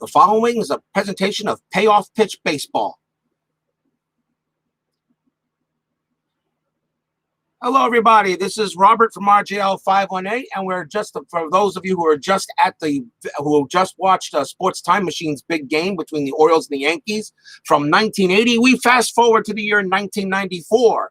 The following is a presentation of Payoff Pitch Baseball. Hello, everybody. This is Robert from RJL 518, and we're just, for those of you who are just who just watched Sports Time Machine's big game between the Orioles and the Yankees from 1980, we fast forward to the year 1994.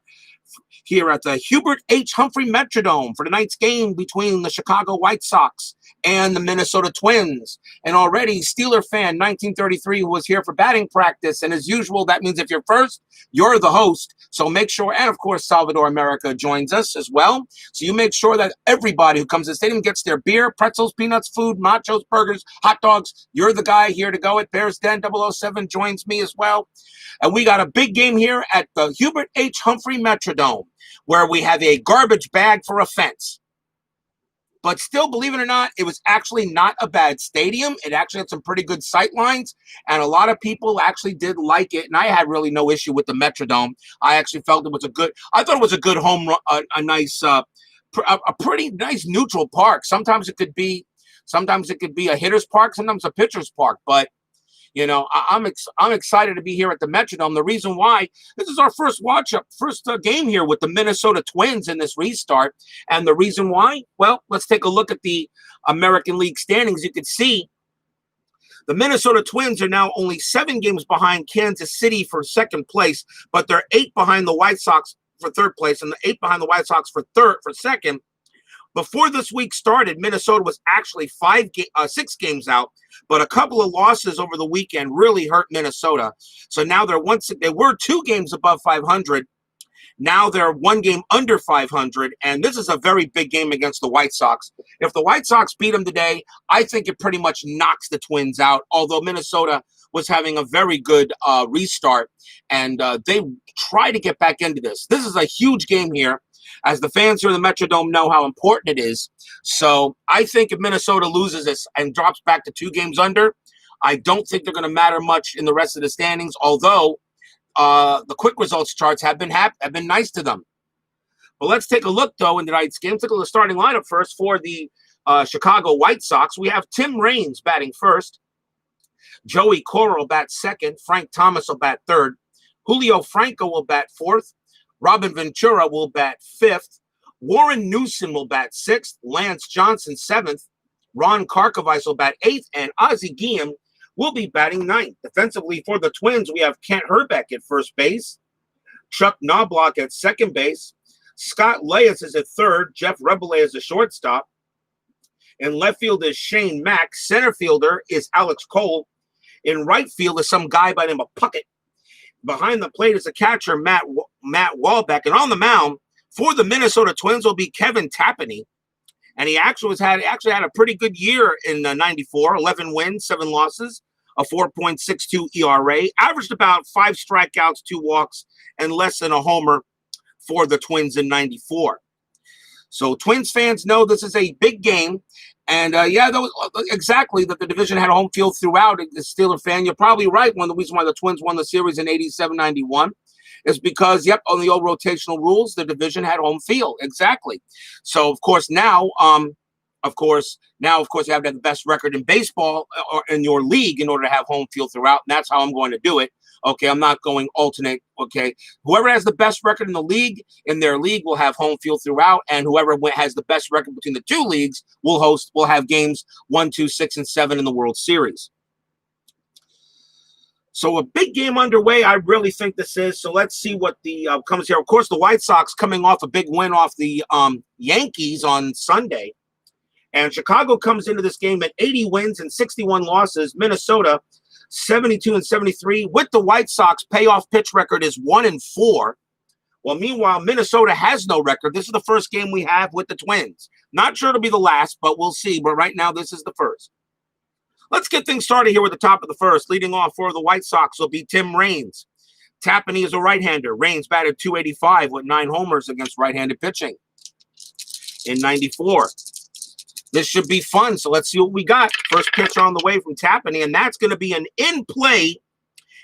Here at the Hubert H. Humphrey Metrodome for tonight's game between the Chicago White Sox and the Minnesota Twins. And already Steeler fan 1933 who was here for batting practice. And as usual, that means if you're first, you're the host. So make sure, and of course, Salvador America joins us as well. So you make sure that everybody who comes to the stadium gets their beer, pretzels, peanuts, food, nachos, burgers, hot dogs. You're the guy here to go at Bears Den 007 joins me as well. And we got a big game here at the Hubert H. Humphrey Metrodome, where we have a garbage bag for a fence. But still, believe it or not, it was actually not a bad stadium. It actually had some pretty good sight lines, and a lot of people actually did like it. And I had really no issue with the Metrodome. I actually felt it was I thought it was a good home run, a pretty nice neutral park. Sometimes it could be a hitter's park, sometimes a pitcher's park, but you know, I'm excited to be here at the Metrodome. The reason why, this is our first game here with the Minnesota Twins in this restart. And the reason why, well, let's take a look at the American League standings. You can see the Minnesota Twins are now only 7 games behind Kansas City for second place, but they're 8 behind the White Sox for third place and 8 behind the White Sox for second. Before this week started, Minnesota was actually 6 games out, but a couple of losses over the weekend really hurt Minnesota. So now they were 2 games above 500. Now they're 1 game under 500, and this is a very big game against the White Sox. If the White Sox beat them today, I think it pretty much knocks the Twins out, although Minnesota was having a very good restart, and they try to get back into this. This is a huge game here, as the fans here in the Metrodome know how important it is. So I think if Minnesota loses this and drops back to 2 games under, I don't think they're going to matter much in the rest of the standings, although the quick results charts have been nice to them. But let's take a look, though, in tonight's game. Let's look at the starting lineup first for the Chicago White Sox. We have Tim Raines batting first. Joey Cora will bat second. Frank Thomas will bat third. Julio Franco will bat fourth. Robin Ventura will bat fifth. Warren Newson will bat sixth. Lance Johnson seventh. Ron Karkovice will bat eighth. And Ozzie Guillen will be batting ninth. Defensively for the Twins, we have Kent Herbeck at first base. Chuck Knobloch at second base. Scott Leyes is at third. Jeff Rebele is a shortstop. In left field is Shane Mack. Center fielder is Alex Cole. In right field is some guy by the name of Puckett. Behind the plate is a catcher, Matt Wahlbeck. And on the mound for the Minnesota Twins will be Kevin Tapani. And he actually had a pretty good year in 94, 11 wins, 7 losses, a 4.62 ERA, averaged about 5 strikeouts, 2 walks, and less than a homer for the Twins in 94. So Twins fans know this is a big game. And exactly, that the division had home field throughout. The Steeler fan, you're probably right. One of the reasons why the Twins won the series in 87-91 is because, on the old rotational rules, the division had home field. Exactly. So, of course, now you have to have the best record in baseball or in your league in order to have home field throughout. And that's how I'm going to do it. Okay, I'm not going alternate. Okay, whoever has the best record in their league will have home field throughout, and whoever has the best record between the 2 leagues will have games 1, 2, 6, and 7 in the World Series. So a big game underway, I really think this is. So let's see what the comes here. Of course, the White Sox coming off a big win off the Yankees on Sunday, and Chicago comes into this game at 80 wins and 61 losses. Minnesota 72 and 73. With the White Sox, payoff pitch record is 1-4. Well, meanwhile, Minnesota has no record. This is the first game we have with the Twins. Not sure it'll be the last, but we'll see. But right now, this is the first. Let's get things started here with the top of the first. Leading off for the White Sox will be Tim Raines. Tapani is a right-hander. Raines batted .285 with 9 homers against right-handed pitching in 94. This should be fun, so let's see what we got. First pitch on the way from Tapani, and that's going to be an in-play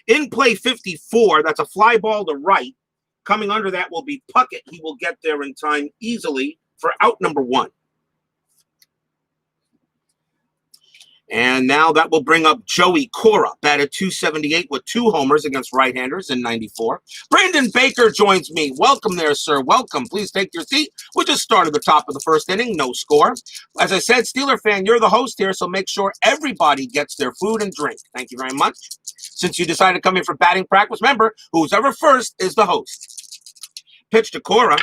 54. That's a fly ball to right. Coming under that will be Puckett. He will get there in time easily for out number 1. And now that will bring up Joey Cora, batted 278 with 2 homers against right-handers in 94. Brandon Baker joins me. Welcome there, sir. Welcome. Please take your seat. We just started the top of the first inning. No score. As I said, Steeler fan, you're the host here, so make sure everybody gets their food and drink. Thank you very much. Since you decided to come in for batting practice, remember, who's ever first is the host. Pitch to Cora.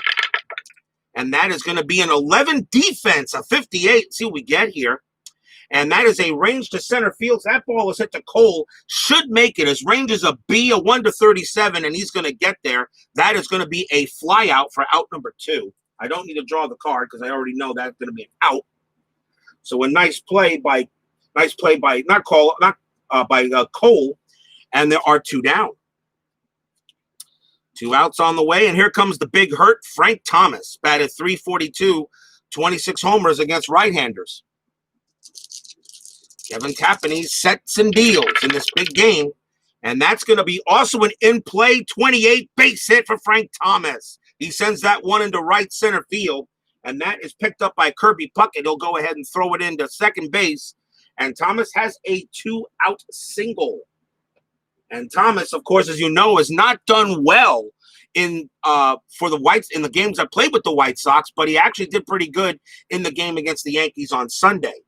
And that is going to be an 11 defense, a 58. See what we get here. And that is a range to center field. So that ball is hit to Cole. Should make it. His range is a B, a 1-37, and he's going to get there. That is going to be a fly out for out number 2. I don't need to draw the card because I already know that's going to be an out. So a nice play by Cole, and there are 2 down. 2 outs on the way, and here comes the big hurt, Frank Thomas, batted 342, 26 homers against right-handers. Kevin Tapani sets and deals in this big game, and that's going to be also an in-play 28 base hit for Frank Thomas. He sends that one into right center field, and that is picked up by Kirby Puckett. He'll go ahead and throw it into second base, and Thomas has a 2-out single. And Thomas, of course, as you know, has not done well for the Whites in the games I played with the White Sox, but he actually did pretty good in the game against the Yankees on Sunday.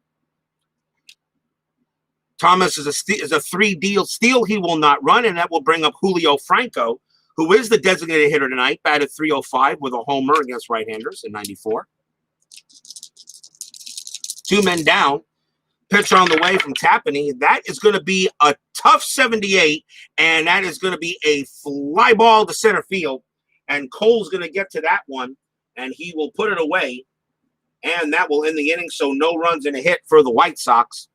Thomas is a 3-deal steal. He will not run, and that will bring up Julio Franco, who is the designated hitter tonight, batted 305 with a homer against right-handers in 94. 2 men down. Pitcher on the way from Tapani. That is going to be a tough 78, and that is going to be a fly ball to center field. And Cole's going to get to that one, and he will put it away, and that will end the inning. So no runs and a hit for the White Sox.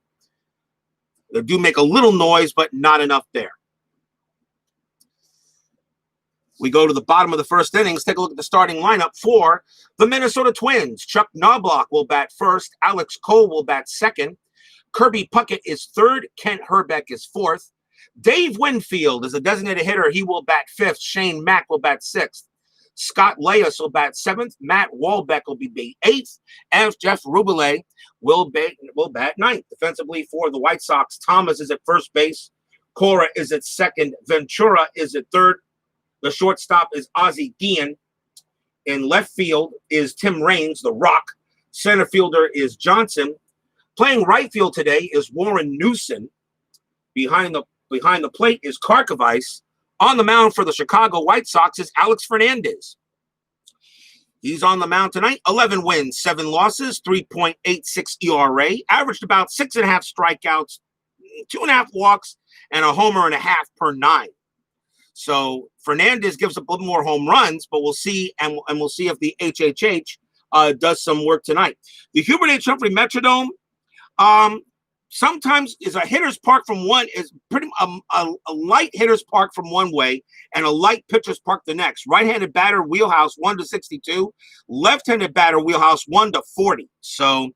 They do make a little noise, but not enough there. We go to the bottom of the first innings. Take a look at the starting lineup for the Minnesota Twins. Chuck Knobloch will bat first. Alex Cole will bat second. Kirby Puckett is third. Kent Herbeck is fourth. Dave Winfield is a designated hitter. He will bat fifth. Shane Mack will bat sixth. Scott Laius will bat seventh. Matt Walbeck will be eighth. And Jeff Rubile will bat ninth. Defensively for the White Sox, Thomas is at first base. Cora is at second. Ventura is at third. The shortstop is Ozzie Guillen. In left field is Tim Raines, the Rock. Center fielder is Johnson. Playing right field today is Warren Newson. Behind the plate is Karkovice. On the mound for the Chicago White Sox is Alex Fernandez. He's on the mound tonight. 11 wins, 7 losses, 3.86 ERA. Averaged about 6.5 strikeouts, 2.5 walks, and a homer and a half per 9. So Fernandez gives up a little more home runs, but we'll see, and we'll see if the HHH does some work tonight. The Hubert H. Humphrey Metrodome sometimes is a hitter's park from one, is pretty a light hitter's park from one way and a light pitcher's park the next. Right-handed batter wheelhouse 1-62, left-handed batter wheelhouse 1-40. So,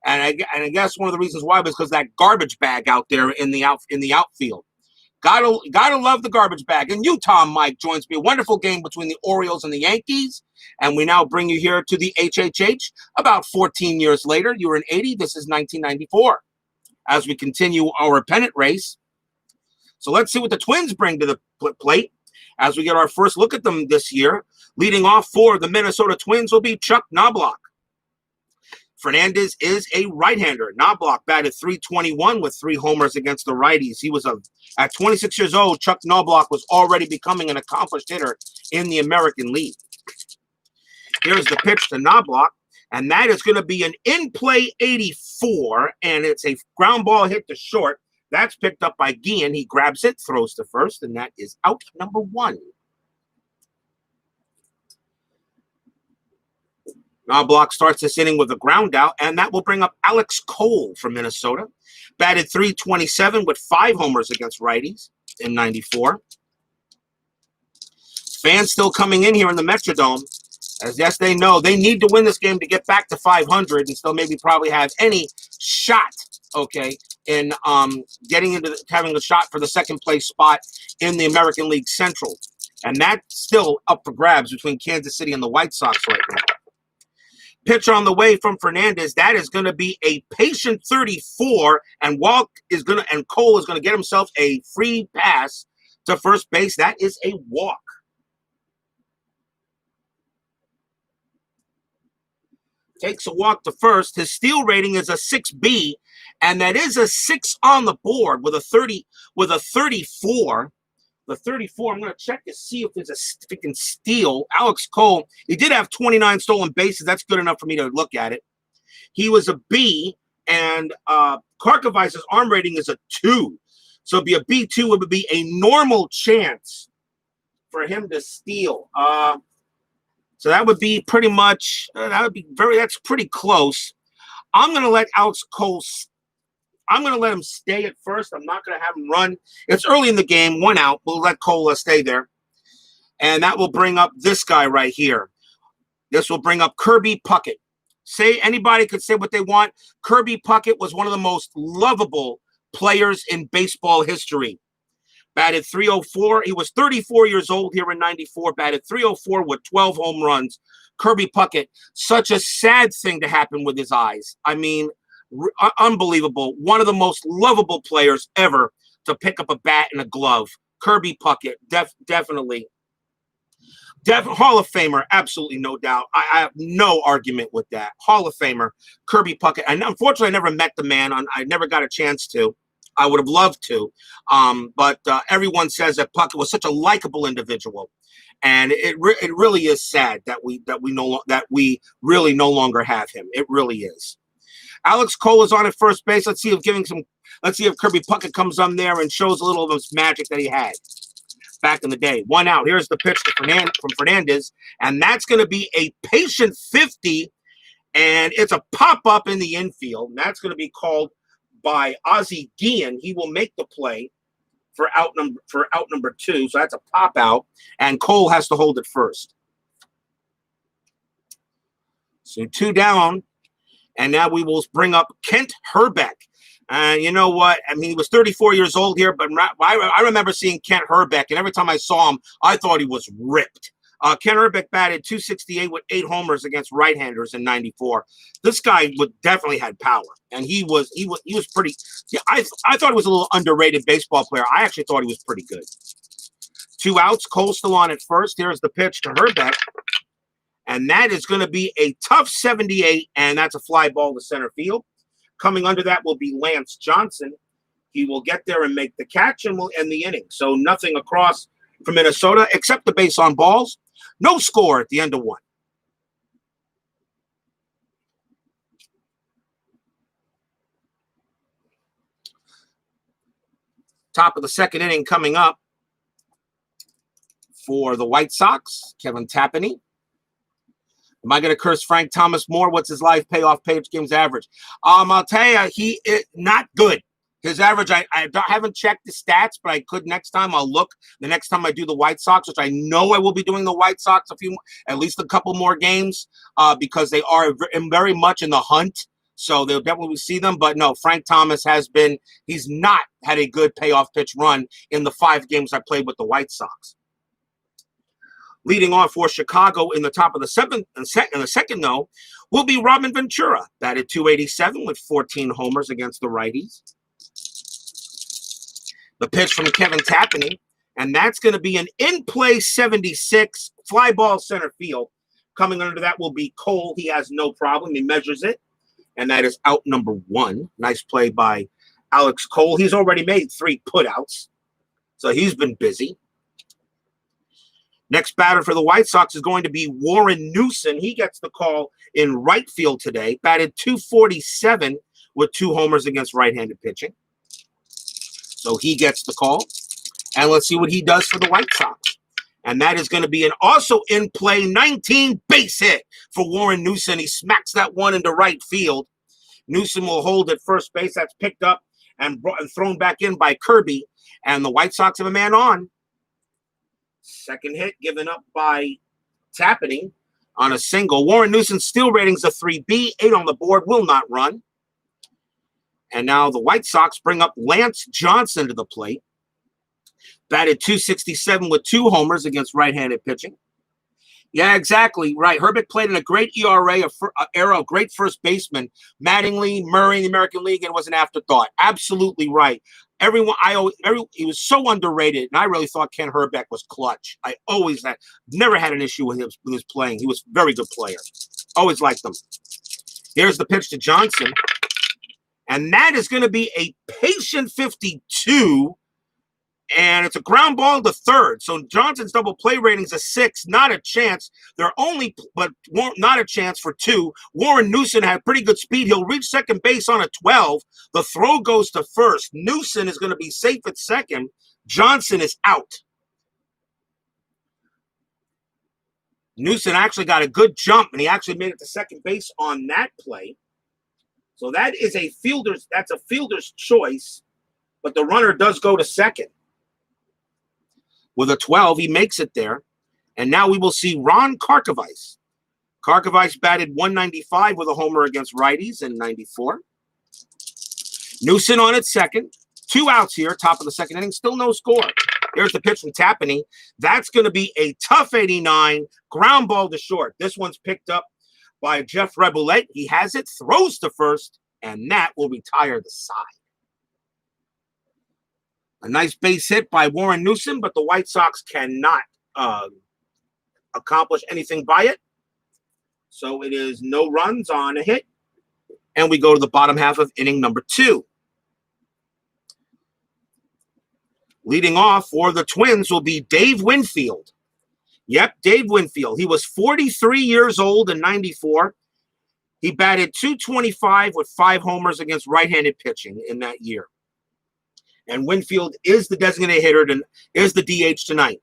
and I guess one of the reasons why was because that garbage bag out there in the outfield. Gotta love the garbage bag. And you, Tom Mike, joins me. A wonderful game between the Orioles and the Yankees. And we now bring you here to the HHH about 14 years later. You were in 80. This is 1994. As we continue our pennant race. So let's see what the Twins bring to the plate as we get our first look at them this year. Leading off for the Minnesota Twins will be Chuck Knobloch. Fernandez is a right-hander. Knobloch batted .321 with 3 homers against the righties. He was at 26 years old, Chuck Knobloch was already becoming an accomplished hitter in the American League. Here's the pitch to Knobloch, and that is going to be an in-play 84, and it's a ground ball hit to short. That's picked up by Guillen. He grabs it, throws to first, and that is out number 1. Knobloch starts this inning with a ground out, and that will bring up Alex Cole from Minnesota. Batted .327 with 5 homers against righties in 94. Fans still coming in here in the Metrodome. As yes, they know they need to win this game to get back to 500 and still maybe probably have any shot, okay, in getting into having a shot for the second place spot in the American League Central. And that's still up for grabs between Kansas City and the White Sox right now. Pitch on the way from Fernandez. That is going to be a patient 34, and Cole is going to get himself a free pass to first base. That is a walk. Takes a walk to first. His steal rating is a 6B, and that is a 6 on the board with a 34. The 34, I'm going to check to see if he can steal. Alex Cole, he did have 29 stolen bases. That's good enough for me to look at it. He was a B, and Karkovice's arm rating is a 2. So it'd be a B2, it would be a normal chance for him to steal. So that would be pretty much, that's pretty close. I'm going to let Alex Cole, I'm going to let him stay at first. I'm not going to have him run. It's early in the game, 1 out. We'll let Cole stay there. And that will bring up this guy right here. This will bring up Kirby Puckett. Anybody could say what they want. Kirby Puckett was one of the most lovable players in baseball history. Batted .304. He was 34 years old here in 94. Batted .304 with 12 home runs. Kirby Puckett, such a sad thing to happen with his eyes. I mean, unbelievable. One of the most lovable players ever to pick up a bat and a glove. Kirby Puckett, definitely. Hall of Famer, absolutely no doubt. I have no argument with that. Hall of Famer, Kirby Puckett. And unfortunately, I never met the man. I never got a chance to. I would have loved to. But everyone says that Puckett was such a likable individual. And it really is sad that we really no longer have him. It really is. Alex Cole is on at first base. Let's see if Kirby Puckett comes on there and shows a little of his magic that he had back in the day. 1 out. Here's the pitch from Fernandez, and that's going to be a patient 50, and it's a pop-up in the infield, and that's going to be called by Ozzie Guillen. He will make the play for out number 2, so that's a pop-out, and Cole has to hold it first. So 2 down. And now we will bring up Kent Hrbek. And you know what? I mean, he was 34 years old here, but I remember seeing Kent Hrbek, and every time I saw him, I thought he was ripped. Kent Hrbek batted .268 with 8 homers against right-handers in 94. This guy definitely had power, and he was pretty. Yeah, I thought he was a little underrated baseball player. I actually thought he was pretty good. 2 outs. Cole still on at first. Here's the pitch to Hrbek. And that is going to be a tough 78, and that's a fly ball to center field. Coming under that will be Lance Johnson. He will get there and make the catch, and will end the inning. So nothing across from Minnesota except the base on balls. No score at the end of 1. Top of the second inning coming up for the White Sox, Kevin Tapani. Am I going to curse Frank Thomas more? What's his live payoff page games average? I'll tell you, he is not good. His average, I haven't checked the stats, but I could next time. I'll look the next time I do the White Sox, which I know I will be doing the White Sox at least a couple more games because they are very much in the hunt. So they'll definitely see them. But no, Frank Thomas he's not had a good payoff pitch run in the 5 games I played with the White Sox. Leading off for Chicago in the top of the second, though, will be Robin Ventura, batted .287 with 14 homers against the righties. The pitch from Kevin Tapani, and that's going to be an in-play 76, fly ball center field. Coming under that will be Cole. He has no problem. He measures it, and that is out number 1. Nice play by Alex Cole. He's already made 3 putouts, so he's been busy. Next batter for the White Sox is going to be Warren Newson. He gets the call in right field today. Batted .247 with 2 homers against right-handed pitching. So he gets the call. And let's see what he does for the White Sox. And that is going to be an also in-play 19 base hit for Warren Newson. He smacks that one into right field. Newson will hold at first base. That's picked up and thrown back in by Kirby. And the White Sox have a man on. Second hit given up by Tapani on a single. Warren Newson's steal rating's a 3B, 8 on the board, will not run. And now the White Sox bring up Lance Johnson to the plate. Batted .267 with 2 homers against right-handed pitching. Yeah, exactly. Right. Herbeck played in a great ERA, era of great first baseman. Mattingly, Murray in the American League, and it was an afterthought. Absolutely right. Everyone, he was so underrated, and I really thought Ken Herbeck was clutch. I always had, never had an issue with his playing. He was a very good player. Always liked him. Here's the pitch to Johnson, and that is going to be a patient 52. And it's a ground ball to third. So Johnson's double play rating's a 6, not a chance. Not a chance for 2. Warren Newson had pretty good speed. He'll reach second base on a 12. The throw goes to first. Newson is going to be safe at second. Johnson is out. Newson actually got a good jump, and he actually made it to second base on that play. So that's a fielder's choice, but the runner does go to second. With a 12, he makes it there. And now we will see Ron Karkovice. Karkovice batted 195 with a homer against righties in 94. Newson on at second. 2 outs here, top of the second inning. Still no score. Here's the pitch from Tapani. That's going to be a tough 89. Ground ball to short. This one's picked up by Jeff Reboulet. He has it, throws to first, and that will retire the side. A nice base hit by Warren Newson, but the White Sox cannot accomplish anything by it. So it is no runs on a hit. And we go to the bottom half of inning number 2. Leading off for the Twins will be Dave Winfield. Yep, Dave Winfield. He was 43 years old in 94. He batted .225 with 5 homers against right-handed pitching in that year. And Winfield is the designated hitter and is the DH tonight.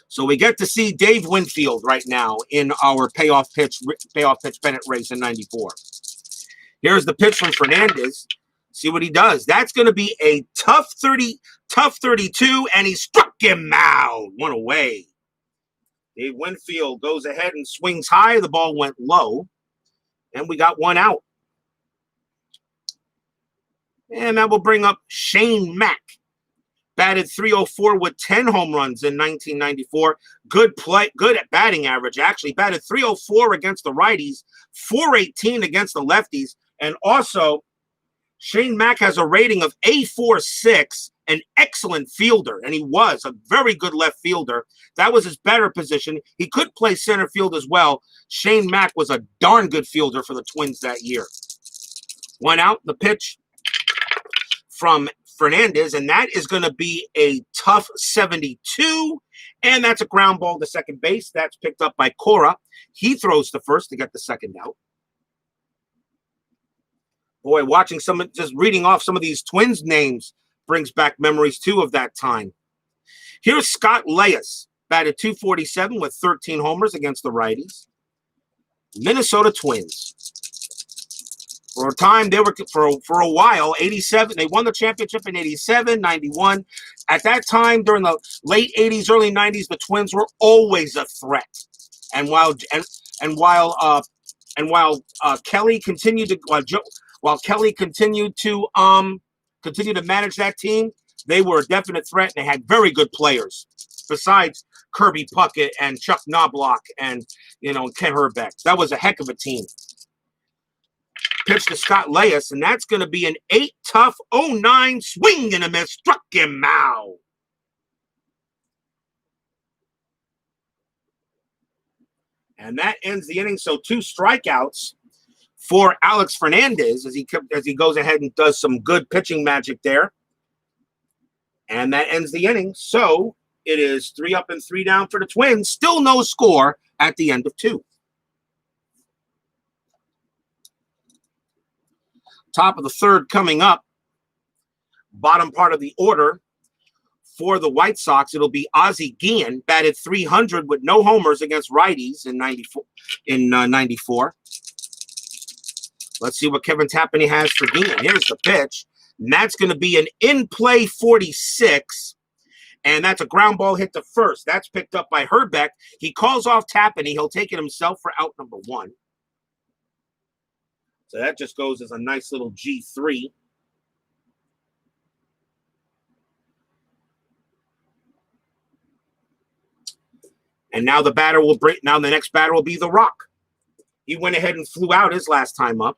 So we get to see Dave Winfield right now in our payoff pitch Pennant race in 94. Here's the pitch from Fernandez. See what he does. That's going to be a tough 32, and he struck him out. One away. Dave Winfield goes ahead and swings high. The ball went low, and we got 1 out. And that will bring up Shane Mack. Batted .304 with 10 home runs in 1994. Good at batting average, actually. Batted .304 against the righties, .418 against the lefties. And also, Shane Mack has a rating of A46, an excellent fielder. And he was a very good left fielder. That was his better position. He could play center field as well. Shane Mack was a darn good fielder for the Twins that year. 1 out, the pitch from Fernandez, and that is going to be a tough 72, and that's a ground ball to second base. That's picked up by Cora. He throws to first to get the second out. Boy, just reading off some of these Twins names brings back memories too of that time. Here's Scott Leyes, batted .247 with 13 homers against the righties. Minnesota Twins. For a time, they were for a while, 87. They won the championship in 87, 91. At that time, during the late 80s, early 90s, the Twins were always a threat. And while Kelly continued to manage that team, they were a definite threat, and they had very good players. Besides Kirby Puckett and Chuck Knobloch and Ken Herbeck, that was a heck of a team. Pitch to Scott Leyes, and that's going to be an 8 tough 09 swing and a miss. Struck him out. And that ends the inning. So 2 strikeouts for Alex Fernandez as he goes ahead and does some good pitching magic there. And that ends the inning. So it is 3 up and 3 down for the Twins. Still no score at the end of 2. Top of the 3rd coming up. Bottom part of the order for the White Sox, it'll be Ozzie Guillen, batted .300 with no homers against righties in 94. Let's see what Kevin Tapani has for Guillen. Here's the pitch. And that's going to be an in-play 46. And that's a ground ball hit to first. That's picked up by Herbeck. He calls off Tapani. He'll take it himself for out number 1. So that just goes as a nice little G3. And now the batter will break. Now the next batter will be The Rock. He went ahead and flew out his last time up.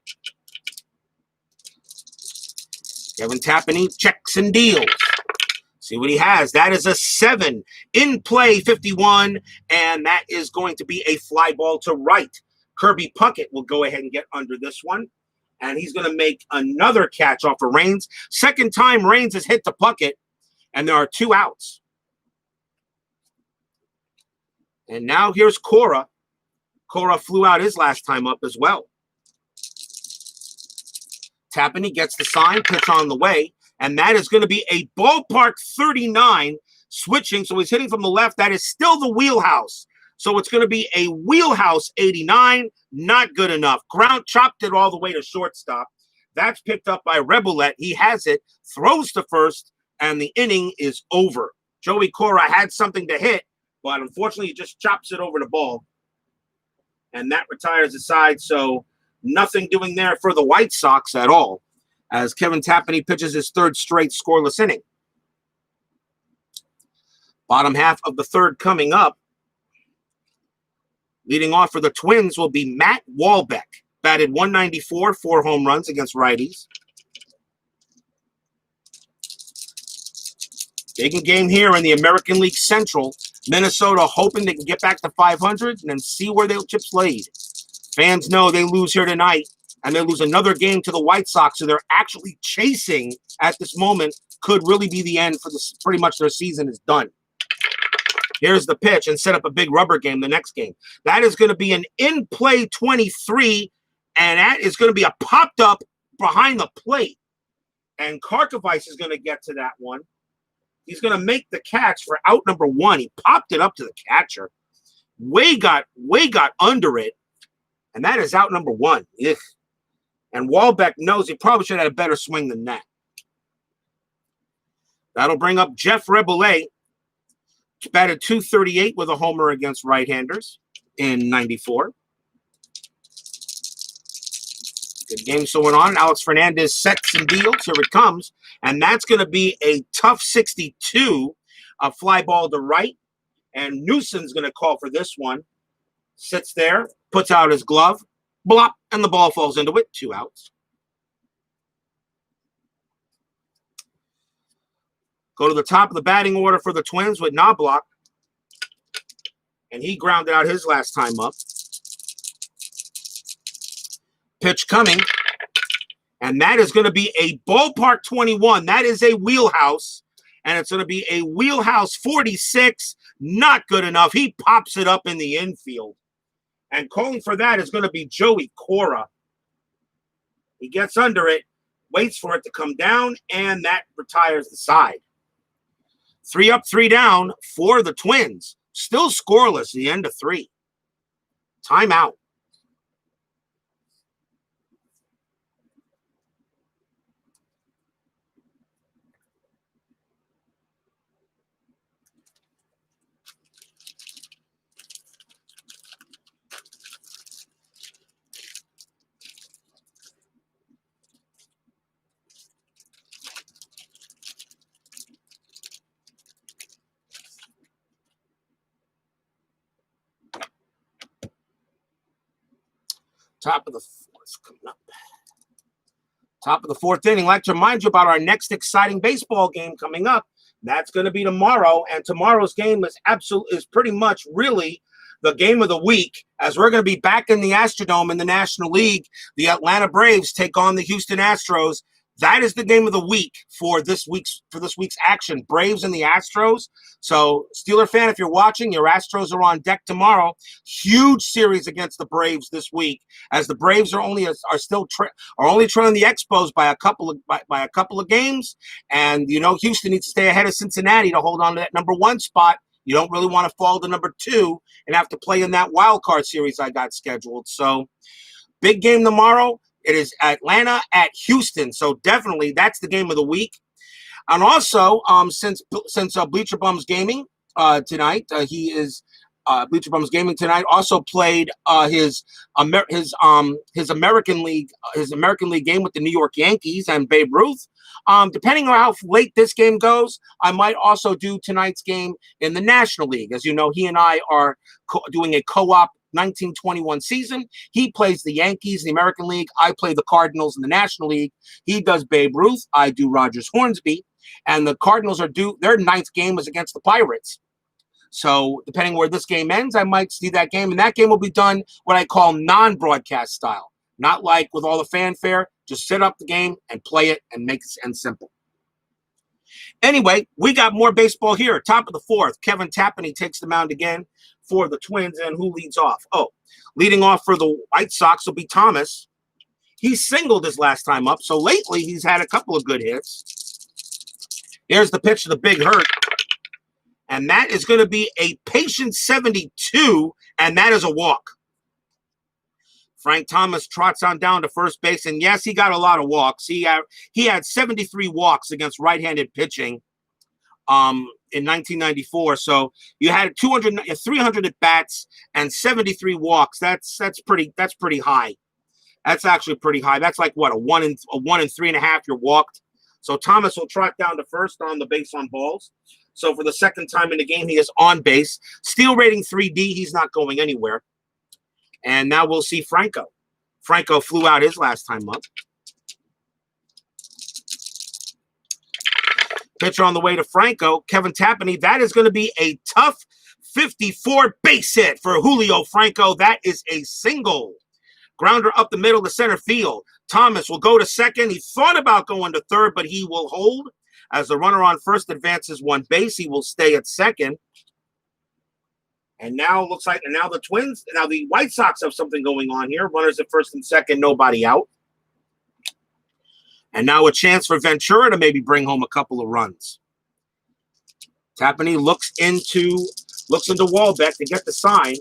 Kevin Tapani checks and deals. See what he has. That is a 7. In play, 51. And that is going to be a fly ball to right. Kirby Puckett will go ahead and get under this one. And he's going to make another catch off of Raines. Second time Raines has hit the Puckett. And there are 2 outs. And now here's Cora. Cora flew out his last time up as well. Tapani gets the sign, pitch on the way, and that is going to be a ballpark 39 switching. So he's hitting from the left. That is still the wheelhouse. So it's going to be a wheelhouse 89. Not good enough. Ground chopped it all the way to shortstop. That's picked up by Reboulet. He has it, throws to first, and the inning is over. Joey Cora had something to hit, but unfortunately he just chops it over the ball. And that retires the side, so nothing doing there for the White Sox at all, as Kevin Tapani pitches his 3rd straight scoreless inning. Bottom half of the 3rd coming up. Leading off for the Twins will be Matt Wahlbeck. Batted 194, 4 home runs against righties. Big game here in the American League Central. Minnesota hoping they can get back to 500 and then see where they'll chips laid. Fans know they lose here tonight, and they lose another game to the White Sox, so they're actually chasing at this moment. Could really be the end for this. Pretty much their season is done. Here's the pitch and set up a big rubber game the next game. That is going to be an in-play 23, and that is going to be a popped up behind the plate. And Karkovice is going to get to that one. He's going to make the catch for out number 1. He popped it up to the catcher. Way got under it. And that is out number 1. Ugh. And Wahlbeck knows he probably should have had a better swing than that. That'll bring up Jeff Reboulet. Batted 238 with a homer against right-handers in 94. Good game going on. Alex Fernandez sets and deals. Here it comes. And that's going to be a tough 62. A fly ball to right. And Newsom's going to call for this one. Sits there, puts out his glove, blop, and the ball falls into it. 2 outs. Go to the top of the batting order for the Twins with Knobloch. And he grounded out his last time up. Pitch coming. And that is going to be a ballpark 21. That is a wheelhouse. And it's going to be a wheelhouse 46. Not good enough. He pops it up in the infield. And calling for that is going to be Joey Cora. He gets under it, waits for it to come down, and that retires the side. 3 up, 3 down for the Twins. Still scoreless at the end of 3. Timeout. Top of the 4th coming up. Top of the 4th inning. I'd like to remind you about our next exciting baseball game coming up. That's going to be tomorrow, and tomorrow's game is pretty much really the game of the week, as we're going to be back in the Astrodome in the National League. The Atlanta Braves take on the Houston Astros. That is the game of the week for this week's action. Braves and the Astros. So, Steeler fan, if you're watching, your Astros are on deck tomorrow. Huge series against the Braves this week, as the Braves are only trailing the Expos by a couple of games. And Houston needs to stay ahead of Cincinnati to hold on to that number 1 spot. You don't really want to fall to number 2 and have to play in that wild card series I got scheduled. So, big game tomorrow. It is Atlanta at Houston, so definitely that's the game of the week. And also, since Bleacher Bums Gaming tonight, Bleacher Bums Gaming tonight also played his American League game with the New York Yankees and Babe Ruth. Depending on how late this game goes, I might also do tonight's game in the National League. As you know, he and I are doing a co-op 1921 season. He plays the Yankees in the American League. I play the Cardinals in the National League. He does Babe Ruth. I do Rogers Hornsby. And the Cardinals are due, their ninth game was against the Pirates. So depending where this game ends, I might see that game. And that game will be done what I call non-broadcast style. Not like with all the fanfare. Just set up the game and play it and make it end simple. Anyway, we got more baseball here. Top of the fourth, Kevin Tapani takes the mound again for the Twins. And who leads off? Oh, leading off for the White Sox will be Thomas. He singled his last time up. So lately, he's had a couple of good hits. Here's the pitch to the big hurt. And that is going to be a patient 72, and that is a walk. Frank Thomas trots on down to first base, and yes, he got a lot of walks. He had 73 walks against right-handed pitching in 1994. So you had 300 at bats and 73 walks. That's pretty high. That's actually pretty high. That's like what, a 1 in 3.5 you're walked. So Thomas will trot down to first on the base on balls. So for the second time in the game, he is on base. Steal rating 3D. He's not going anywhere. And now we'll see Franco. Franco flew out his last time up. Pitcher on the way to Franco. Kevin Tapani. That is going to be a tough 54 base hit for Julio Franco. That is a single. Grounder up the middle to center field. Thomas will go to second. He thought about going to third, but he will hold. As the runner on first advances one base, he will stay at second. And now it looks like, and now the White Sox have something going on here. Runners at first and second, nobody out. And now a chance for Ventura to maybe bring home a couple of runs. Tapani looks into Wallbeck to get the sign.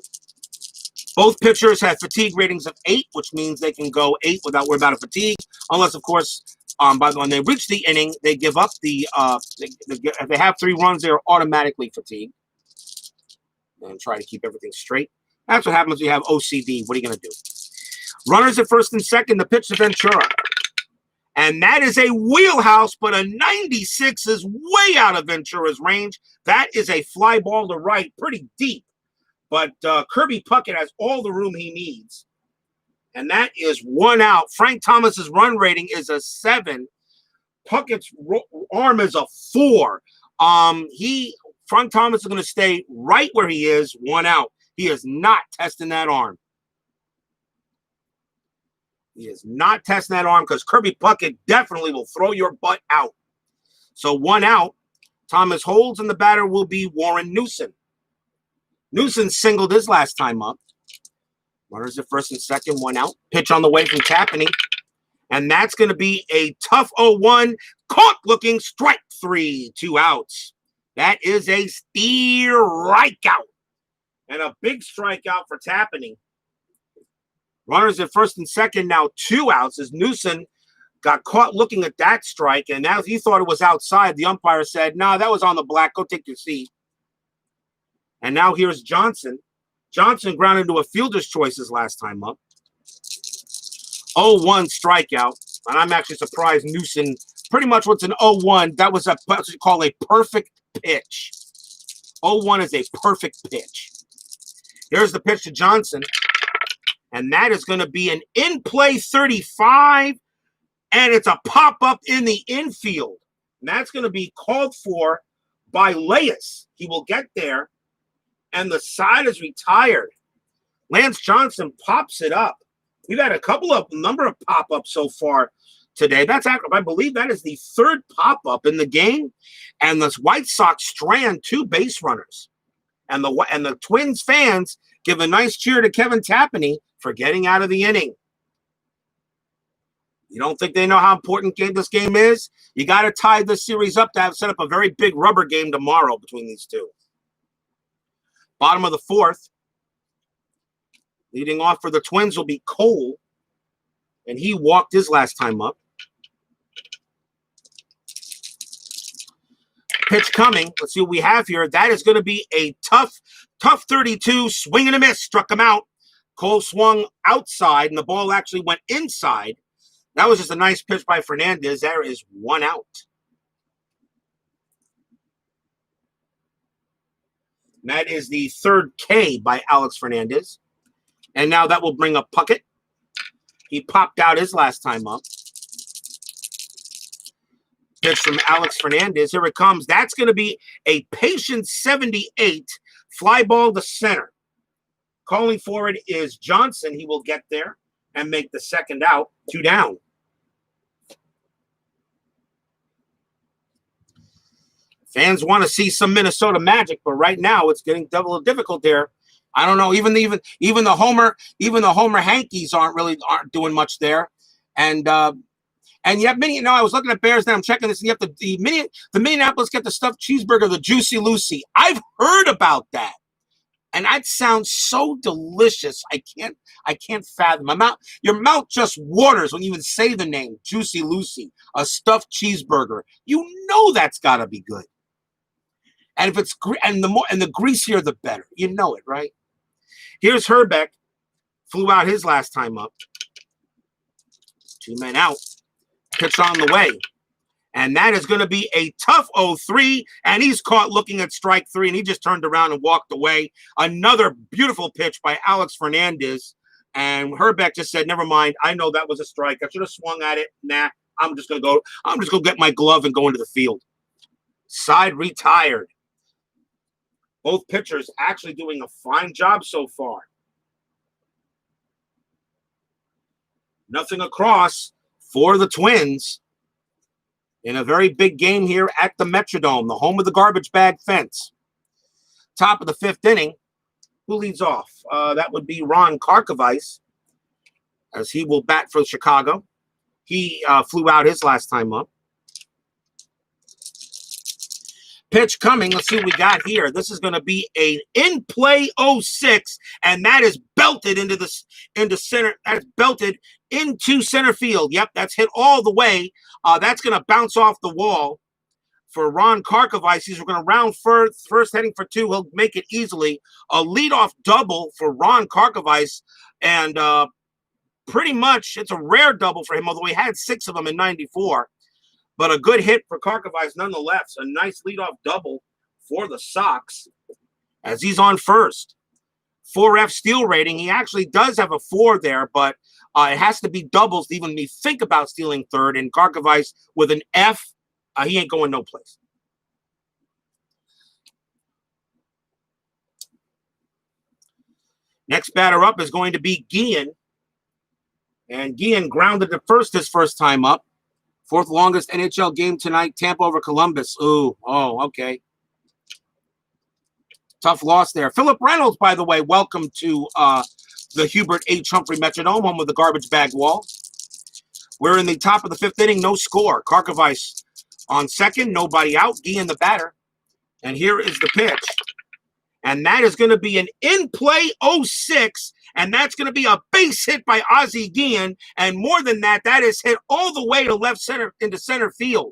Both pitchers have fatigue ratings of 8, which means they can go 8 without worrying about a fatigue. Unless, of course, when they reach the inning, they give up the if they have 3 runs, they're automatically fatigued. And try to keep everything straight. That's what happens when you have OCD. What are you going to do? Runners at first and second, the pitch to Ventura. And that is a wheelhouse, but a 96 is way out of Ventura's range. That is a fly ball to right, pretty deep. But Kirby Puckett has all the room he needs. And that is 1 out. Frank Thomas's run rating is a 7. Puckett's arm is a 4. Frank Thomas is going to stay right where he is, 1 out. He is not testing that arm. He is not testing that arm because Kirby Puckett definitely will throw your butt out. So 1 out. Thomas holds, and the batter will be Warren Newson. Newson singled his last time up. Runners at first and second, 1 out. Pitch on the way from Tapani. And that's going to be a tough 0-1. Caught-looking strike 3, 2 outs. That is a strikeout. And a big strikeout for Tapani. Runners at first and second, now 2 outs as Newson got caught looking at that strike. And now he thought it was outside. The umpire said, no, that was on the black. Go take your seat. And now here's Johnson. Johnson grounded into a fielder's choice his last time up. 0-1 strikeout. And I'm actually surprised Newson, pretty much what's an 0-1, that was what you call a perfect pitch. 0-1 is a perfect pitch. Here's the pitch to Johnson. And that is going to be an in-play 35. And it's a pop-up in the infield. And that's going to be called for by Leas. He will get there. And the side is retired. Lance Johnson pops it up. We've had a number of pop-ups so far today. I believe that is the 3rd pop-up in the game. And the White Sox strand 2 base runners. And the Twins fans give a nice cheer to Kevin Tapani for getting out of the inning. You don't think they know how important this game is? You got to tie this series up to set up a very big rubber game tomorrow between these two. Bottom of the 4th. Leading off for the Twins will be Cole. And he walked his last time up. Pitch coming. Let's see what we have here. That is going to be a tough 32. Swing and a miss. Struck him out. Cole swung outside, and the ball actually went inside. That was just a nice pitch by Fernandez. There is one out. And that is the third K by Alex Fernandez. And now that will bring up Puckett. He popped out his last time up. Pitch from Alex Fernandez. Here it comes. That's going to be a patient 78 fly ball to center. Calling for it is Johnson. He will get there and make the second out. 2 down. Fans want to see some Minnesota magic, but right now it's getting double difficult there. I don't know. Even the Homer Hankies aren't doing much there, and you have many. I was looking at Bears now. I'm checking this. And you have the Minneapolis get the stuffed cheeseburger, the Juicy Lucy. I've heard about that, and that sounds so delicious. I can't fathom. Your mouth just waters when you even say the name Juicy Lucy, a stuffed cheeseburger. You know that's got to be good. And if it's the greasier the better. You know it, right? Here's Herbeck. Flew out his last time up. 2 men out. Pitch on the way. And that is going to be a tough 0-3. And he's caught looking at strike 3. And he just turned around and walked away. Another beautiful pitch by Alex Fernandez. And Herbeck just said, never mind. I know that was a strike. I should have swung at it. Nah, I'm just going to get my glove and go into the field. Side retired. Both pitchers actually doing a fine job so far. Nothing across for the Twins in a very big game here at the Metrodome, the home of the garbage bag fence. Top of the 5th inning. Who leads off? That would be Ron Karkovice, as he will bat for Chicago. He flew out his last time up. Pitch coming. Let's see what we got here. This is going to be an in-play 0-6, and that is belted into center. That's belted into center field. Yep, that's hit all the way. That's going to bounce off the wall for Ron Karkovice. He's going to round first, heading for 2. He'll make it easily. A leadoff double for Ron Karkovice, and pretty much it's a rare double for him, although he had 6 of them in '94. But a good hit for Karkovice nonetheless. A nice leadoff double for the Sox as he's on first. 4F steal rating. He actually does have a 4 there, but it has to be doubles to even think about stealing third. And Karkovice with an F, he ain't going no place. Next batter up is going to be Guillen. And Guillen grounded to first his first time up. 4th longest NHL game tonight, Tampa over Columbus. Ooh, oh, okay. Tough loss there. Philip Reynolds, by the way, welcome to the Hubert H. Humphrey Metrodome, home of the garbage bag wall. We're in the top of the 5th inning, no score. Karkovice on second, nobody out. Guillen the batter. And here is the pitch. And that is going to be an in-play 0-6, and that's going to be a base hit by Ozzie Guillen. And more than that, that is hit all the way to left center into center field.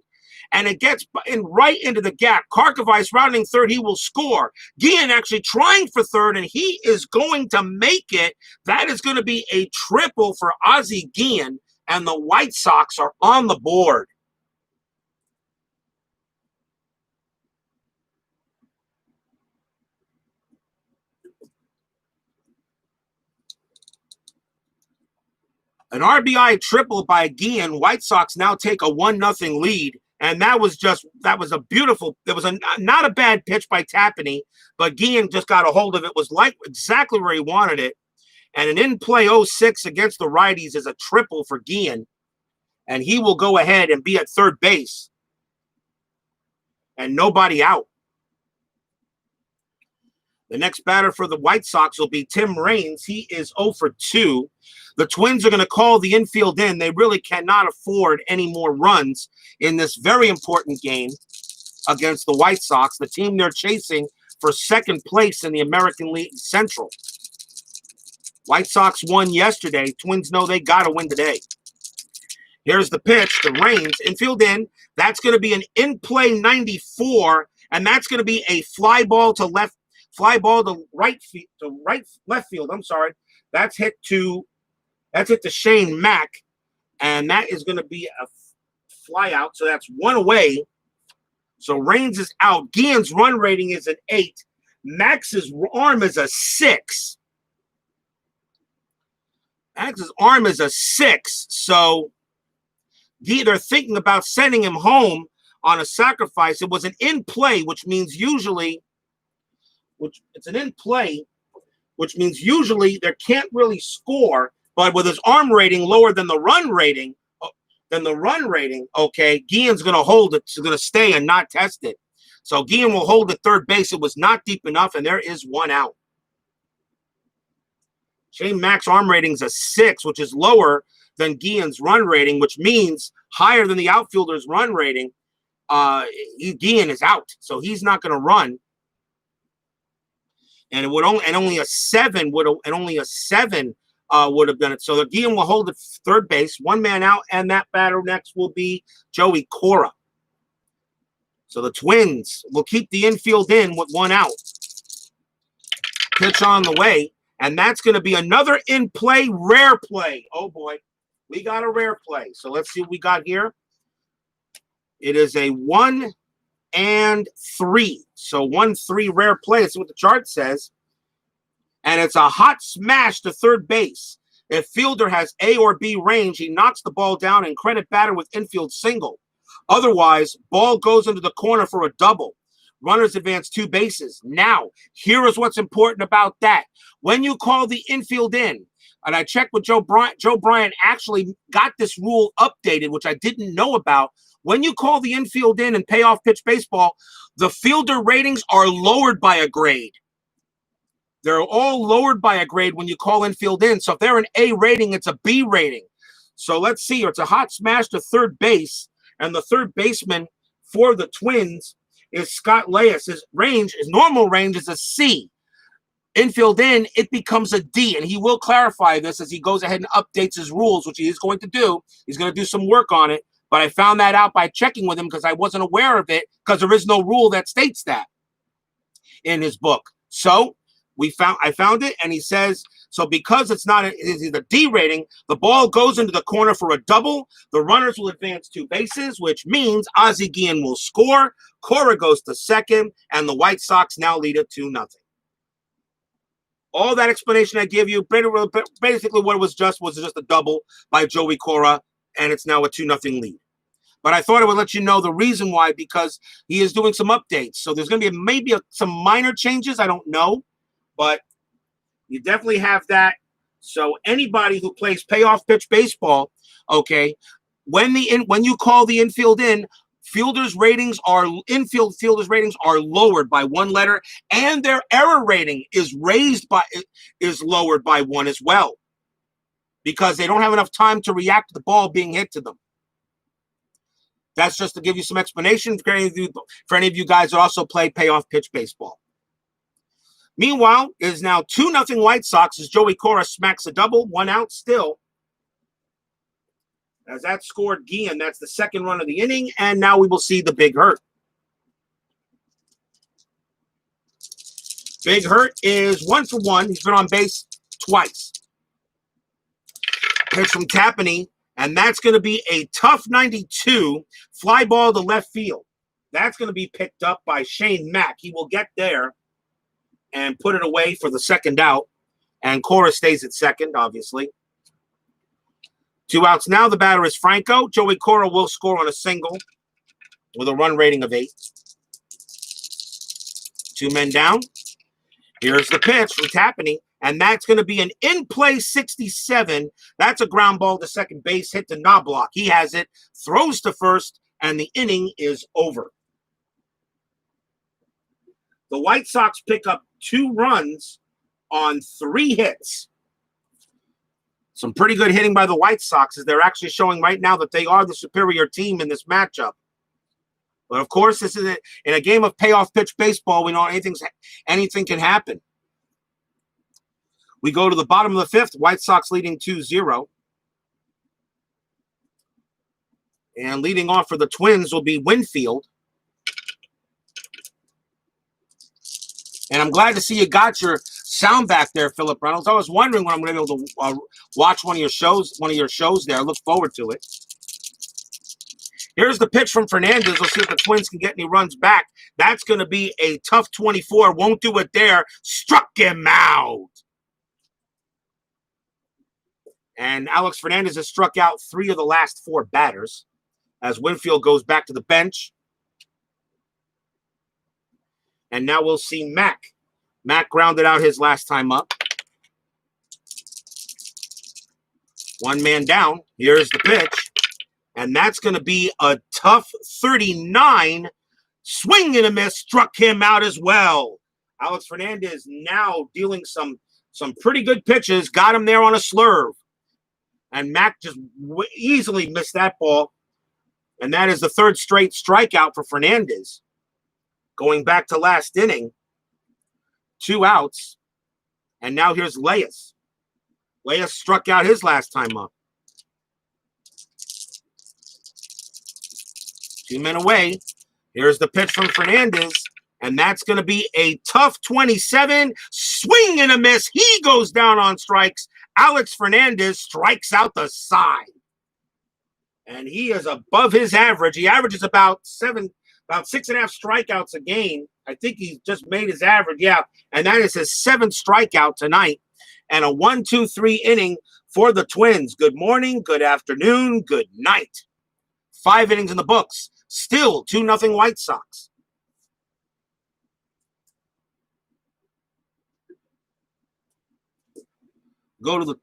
And it gets right into the gap. Karkovice rounding third, he will score. Guillen actually trying for third, and he is going to make it. That is going to be a triple for Ozzie Guillen, and the White Sox are on the board. An RBI triple by Guillen. White Sox now take a 1-0 lead. And that was not a bad pitch by Tapani, but Guillen just got a hold of it, was like exactly where he wanted it. And an in-play 0-6 against the righties is a triple for Guillen. And he will go ahead and be at third base. And nobody out. The next batter for the White Sox will be Tim Raines. He is 0 for 2. The Twins are going to call the infield in. They really cannot afford any more runs in this very important game against the White Sox, the team they're chasing for second place in the American League Central. White Sox won yesterday. Twins know they got to win today. Here's the pitch to Raines. Infield in. That's going to be an in-play 94, and that's going to be a fly ball to left field. I'm sorry. That's hit to Shane Mack, And that is going to be a fly out. So that's one away. So Reigns is out. Guillen's run rating is an 8. Max's arm is a 6. Max's arm is a 6. So they're thinking about sending him home on a sacrifice. It was an in play, which means usually, there can't really score. But with his arm rating lower than the run rating, okay, Guillen's going to hold it. He's going to stay and not test it. So Guillen will hold at third base. It was not deep enough, and there is one out. Shane Mack's arm rating's a 6, which is lower than Guillen's run rating, which means higher than the outfielder's run rating. Guillen is out, so he's not going to run. And only a 7 would have done it. So the Guillen will hold at third base, one man out, and that batter next will be Joey Cora. So the Twins will keep the infield in with one out. Pitch on the way, and that's going to be another in play, rare play. Oh boy, we got a rare play. So let's see what we got here. It is a 1 and 3. So 1-3 rare play. That's what the chart says. And it's a hot smash to third base. If fielder has A or B range, he knocks the ball down and credit batter with infield single. Otherwise, ball goes into the corner for a double. Runners advance 2 bases. Now, here is what's important about that. When you call the infield in, and I checked with Joe Bryant actually got this rule updated, which I didn't know about. When you call the infield in payoff pitch baseball, the fielder ratings are lowered by a grade. They're all lowered by a grade when you call infield in. So if they're an A rating, it's a B rating. So let's see. It's a hot smash to third base. And the third baseman for the Twins is Scott Leyes. His normal range is a C. Infield in, it becomes a D. And he will clarify this as he goes ahead and updates his rules, which he is going to do. He's going to do some work on it. But I found that out by checking with him because I wasn't aware of it because there is no rule that states that in his book. So I found it, and he says, so because it's a D rating, the ball goes into the corner for a double. The runners will advance 2 bases, which means Ozzie Guillen will score. Cora goes to second, and the White Sox now lead it 2-0. All that explanation I give you, basically what it was just a double by Joey Cora, and it's now a 2-0 lead. But I thought I would let you know the reason why, because he is doing some updates. So there's going to be maybe some minor changes. I don't know. But you definitely have that. So anybody who plays payoff pitch baseball, okay, when you call the infield in, fielders' ratings are lowered by 1 letter, and their error rating is lowered by 1 as well, because they don't have enough time to react to the ball being hit to them. That's just to give you some explanation for any of you guys that also play payoff pitch baseball. Meanwhile, it is now 2-0 White Sox as Joey Cora smacks a double, 1 out still. As that scored Guillen, that's the second run of the inning, and now we will see the Big Hurt. Big Hurt is 1 for 1. He's been on base twice. Pitch from Tapani, and that's going to be a tough 92 fly ball to left field. That's going to be picked up by Shane Mack. He will get there and put it away for the second out. And Cora stays at second, obviously. 2 outs now. The batter is Franco. Joey Cora will score on a single with a run rating of 8. 2 men down. Here's the pitch from Tapani, and that's going to be an in-play 67. That's a ground ball to second base, hit the Knobloch. He has it, throws to first, and the inning is over. The White Sox pick up 2 runs on 3 hits. Some pretty good hitting by the White Sox, as they're actually showing right now that they are the superior team in this matchup. But of course, this is in a game of payoff pitch baseball. We know anything can happen. We go to the bottom of the 5th. White Sox leading 2-0. And leading off for the Twins will be Winfield. And I'm glad to see you got your sound back there, Philip Reynolds. I was wondering when I'm going to be able to watch one of your shows there. I look forward to it. Here's the pitch from Fernandez. We'll see if the Twins can get any runs back. That's going to be a tough 24. Won't do it there. Struck him out. And Alex Fernandez has struck out 3 of the last 4 batters as Winfield goes back to the bench. And now we'll see Mac. Mac grounded out his last time up. 1 man down. Here's the pitch. And that's going to be a tough 39. Swing and a miss. Struck him out as well. Alex Fernandez now dealing some pretty good pitches. Got him there on a slurve. And Mac just easily missed that ball. And that is the 3rd straight strikeout for Fernandez. Going back to last inning. 2 outs. And now here's Leas. Leas struck out his last time up. 2 men away. Here's the pitch from Fernandez. And that's going to be a tough 27. Swing and a miss. He goes down on strikes. Alex Fernandez strikes out the side. And he is above his average. He averages about 6.5 strikeouts a game. I think he's just made his average. Yeah. And that is his 7th strikeout tonight. And a 1-2-3 inning for the Twins. Good morning, good afternoon, good night. 5 innings in the books. Still 2-0 White Sox. Go to the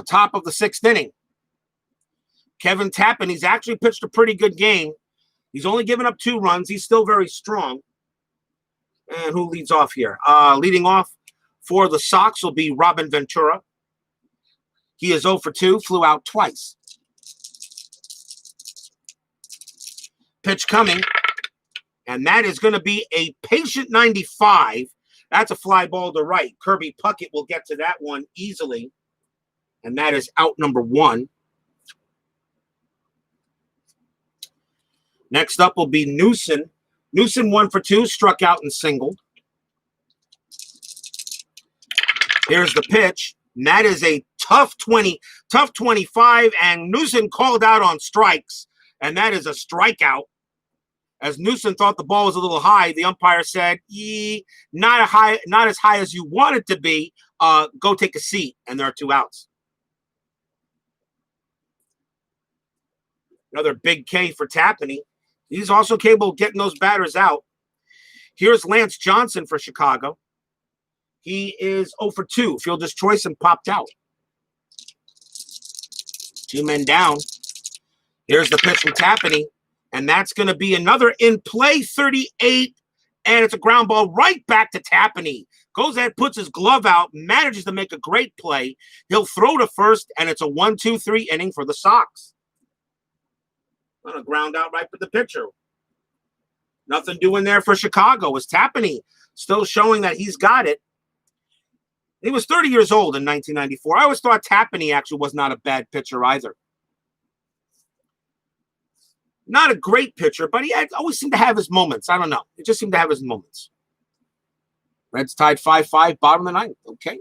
top of the 6th inning. Kevin Tappan, he's actually pitched a pretty good game. He's only given up 2 runs. He's still very strong. And who leads off here? Leading off for the Sox will be Robin Ventura. He is 0 for 2, flew out twice. Pitch coming. And that is going to be a patient 95. That's a fly ball to right. Kirby Puckett will get to that one easily. And that is out number 1. Next up will be Newson. Newson 1 for 2, struck out and singled. Here's the pitch. And that is a tough 25. And Newson called out on strikes. And that is a strikeout. As Newson thought the ball was a little high, the umpire said, not as high as you want it to be. Go take a seat. And there are 2 outs. Another big K for Tapani. He's also capable of getting those batters out. Here's Lance Johnson for Chicago. He is 0 for 2. Fielder's choice and popped out. 2 men down. Here's the pitch from Tapani. And that's going to be another in-play 38. And it's a ground ball right back to Tapani. Goes ahead, puts his glove out, manages to make a great play. He'll throw to first, and it's a 1-2-3 inning for the Sox. On a ground out right for the pitcher. Nothing doing there for Chicago. Is Tapani still showing that he's got it? He was 30 years old in 1994. I always thought Tapani actually was not a bad pitcher either. Not a great pitcher, but he always seemed to have his moments. I don't know. He just seemed to have his moments. Reds tied 5-5, bottom of the 9th. Okay.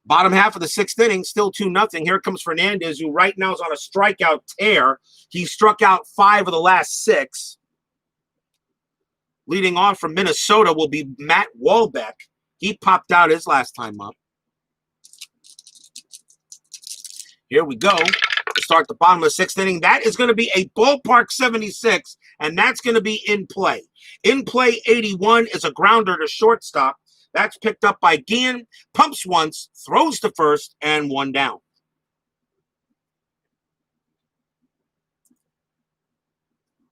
Bottom half of the 6th inning, still 2-0. Here comes Fernandez, who right now is on a strikeout tear. He struck out 5 of the last 6. Leading off from Minnesota will be Matt Wahlbeck. He popped out his last time up. Here we go. To start the bottom of the 6th inning. That is going to be a ballpark 76, and that's going to be in play. In play 81 is a grounder to shortstop. That's picked up by Guillen, pumps once, throws to first, and 1 down.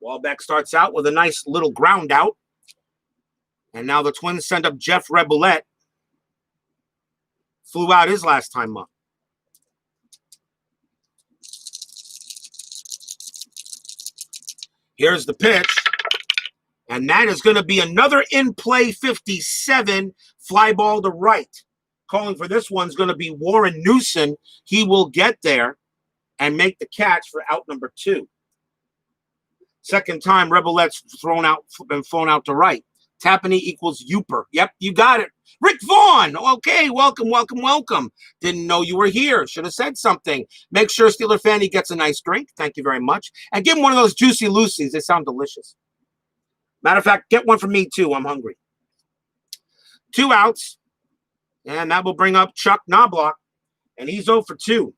Wahlbeck starts out with a nice little ground out. And now the Twins send up Jeff Rebollet. Flew out his last time up. Here's the pitch. And that is going to be another in-play 57, fly ball to right. Calling for this one's going to be Warren Newson. He will get there and make the catch for out number 2. Second time Rebollet's been flown out to right. Tapani equals Youper. Yep, you got it. Rick Vaughn. Okay, welcome, welcome, welcome. Didn't know you were here. Should have said something. Make sure Steeler Fanny gets a nice drink. Thank you very much. And give him one of those Juicy Lucy's. They sound delicious. Matter of fact, get one for me too. I'm hungry. 2 outs. And that will bring up Chuck Knobloch. And he's 0 for 2.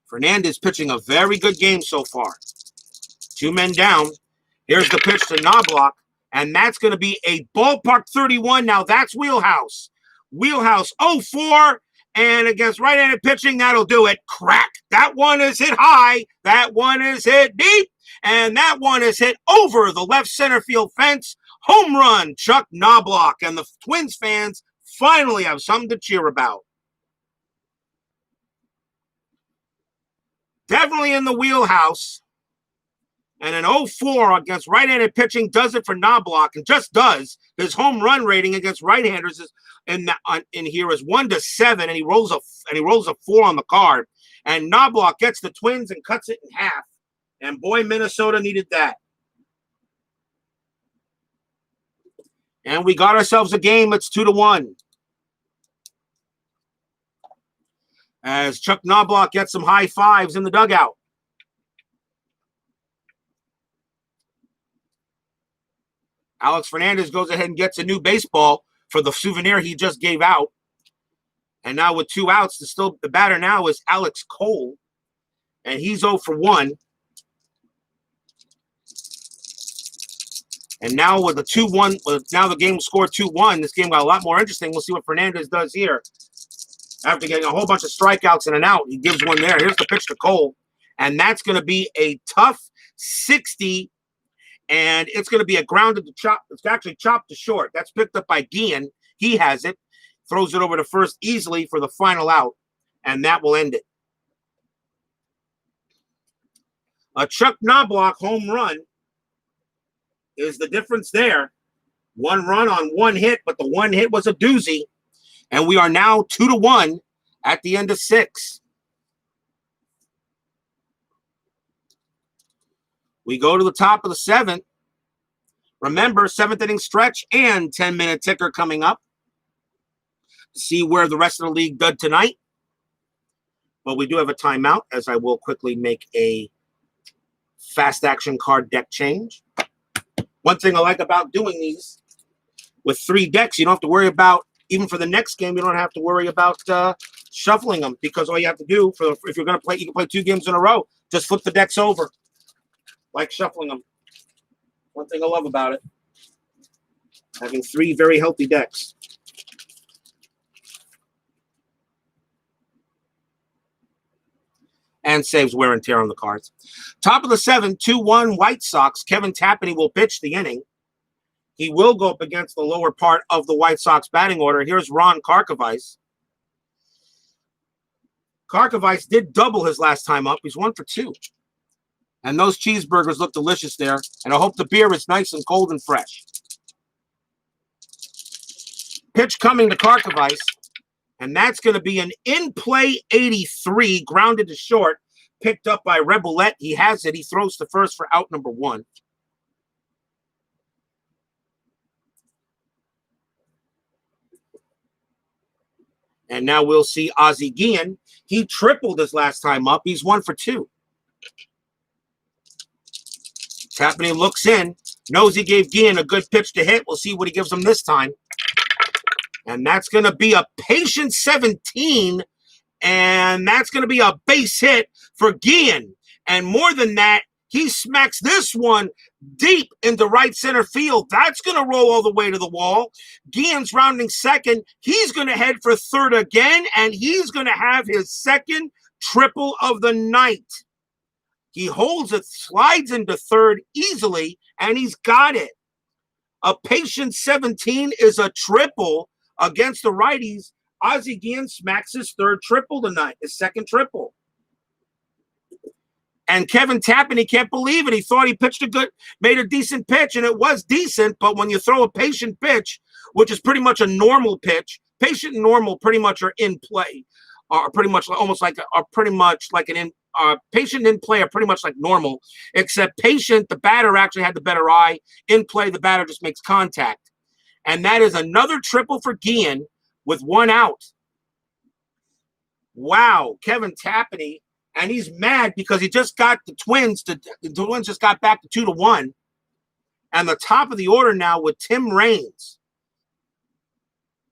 Fernandez pitching a very good game so far. 2 men down. Here's the pitch to Knobloch. And that's going to be a ballpark 31. Now that's wheelhouse. Wheelhouse 0-4. And against right-handed pitching, that'll do it. Crack. That one is hit high. That one is hit deep. And that one is hit over the left center field fence. Home run, Chuck Knobloch. And the Twins fans finally have something to cheer about. Definitely in the wheelhouse. And an 0-4 against right-handed pitching does it for Knobloch, and just does. His home run rating against right-handers is in here is 1-7, and he rolls a 4 on the card. And Knobloch gets the Twins and cuts it in half. And boy, Minnesota needed that. And we got ourselves a game. It's 2-1. As Chuck Knobloch gets some high fives in the dugout. Alex Fernandez goes ahead and gets a new baseball for the souvenir he just gave out. And now with 2 outs, the batter now is Alex Cole. And he's 0 for 1. And now with the 2-1, now the game will score 2-1. This game got a lot more interesting. We'll see what Fernandez does here. After getting a whole bunch of strikeouts and an out, he gives one there. Here's the pitch to Cole. And that's going to be a tough 60. And it's going to be a grounded to chop. It's actually chopped to short. That's picked up by Guillen. He has it. Throws it over to first easily for the final out. And that will end it. A Chuck Knobloch home run is the difference there. 1 run on 1 hit, but the 1 hit was a doozy. And we are now 2-1 at the end of 6. We go to the top of the 7th. Remember, 7th inning stretch and 10-minute ticker coming up. See where the rest of the league did tonight. But we do have a timeout, as I will quickly make a fast action card deck change. One thing I like about doing these with 3 decks, you don't have to worry about, even for the next game, you don't have to worry about shuffling them, because all you have to do, if you're going to play, you can play 2 games in a row. Just flip the decks over, like shuffling them. One thing I love about it, having 3 very healthy decks. And saves wear and tear on the cards. Top of the 7th, 2-1 White Sox. Kevin Tapani will pitch the inning. He will go up against the lower part of the White Sox batting order. Here's Ron Karkovice. Karkovice did double his last time up. He's 1 for 2. And those cheeseburgers look delicious there. And I hope the beer is nice and cold and fresh. Pitch coming to Karkovice. And that's going to be an in-play 83, grounded to short, picked up by Rebellette. He has it. He throws to first for out number 1. And now we'll see Ozzie Guillen. He tripled his last time up. He's 1 for 2. Tapani looks in, knows he gave Guillen a good pitch to hit. We'll see what he gives him this time. And that's going to be a patient 17. And that's going to be a base hit for Guillen. And more than that, he smacks this one deep into right center field. That's going to roll all the way to the wall. Guillen's rounding second. He's going to head for third again. And he's going to have his second triple of the night. He holds it, slides into third easily, and he's got it. A patient 17 is a triple against the righties. Ozzie Guillen smacks his 3rd triple tonight, his 2nd triple. And Kevin Tapani can't believe it. He thought he made a decent pitch, and it was decent, but when you throw a patient pitch, which is pretty much a normal pitch, patient and normal pretty much are in play. are pretty much almost like are pretty much like an patient in play are pretty much like normal, except patient, the batter actually had the better eye. In play, the batter just makes contact. And that is another triple for Guillen with 1 out. Wow, Kevin Tapani, and he's mad because he just got the Twins just got back to 2-1. And the top of the order now with Tim Raines.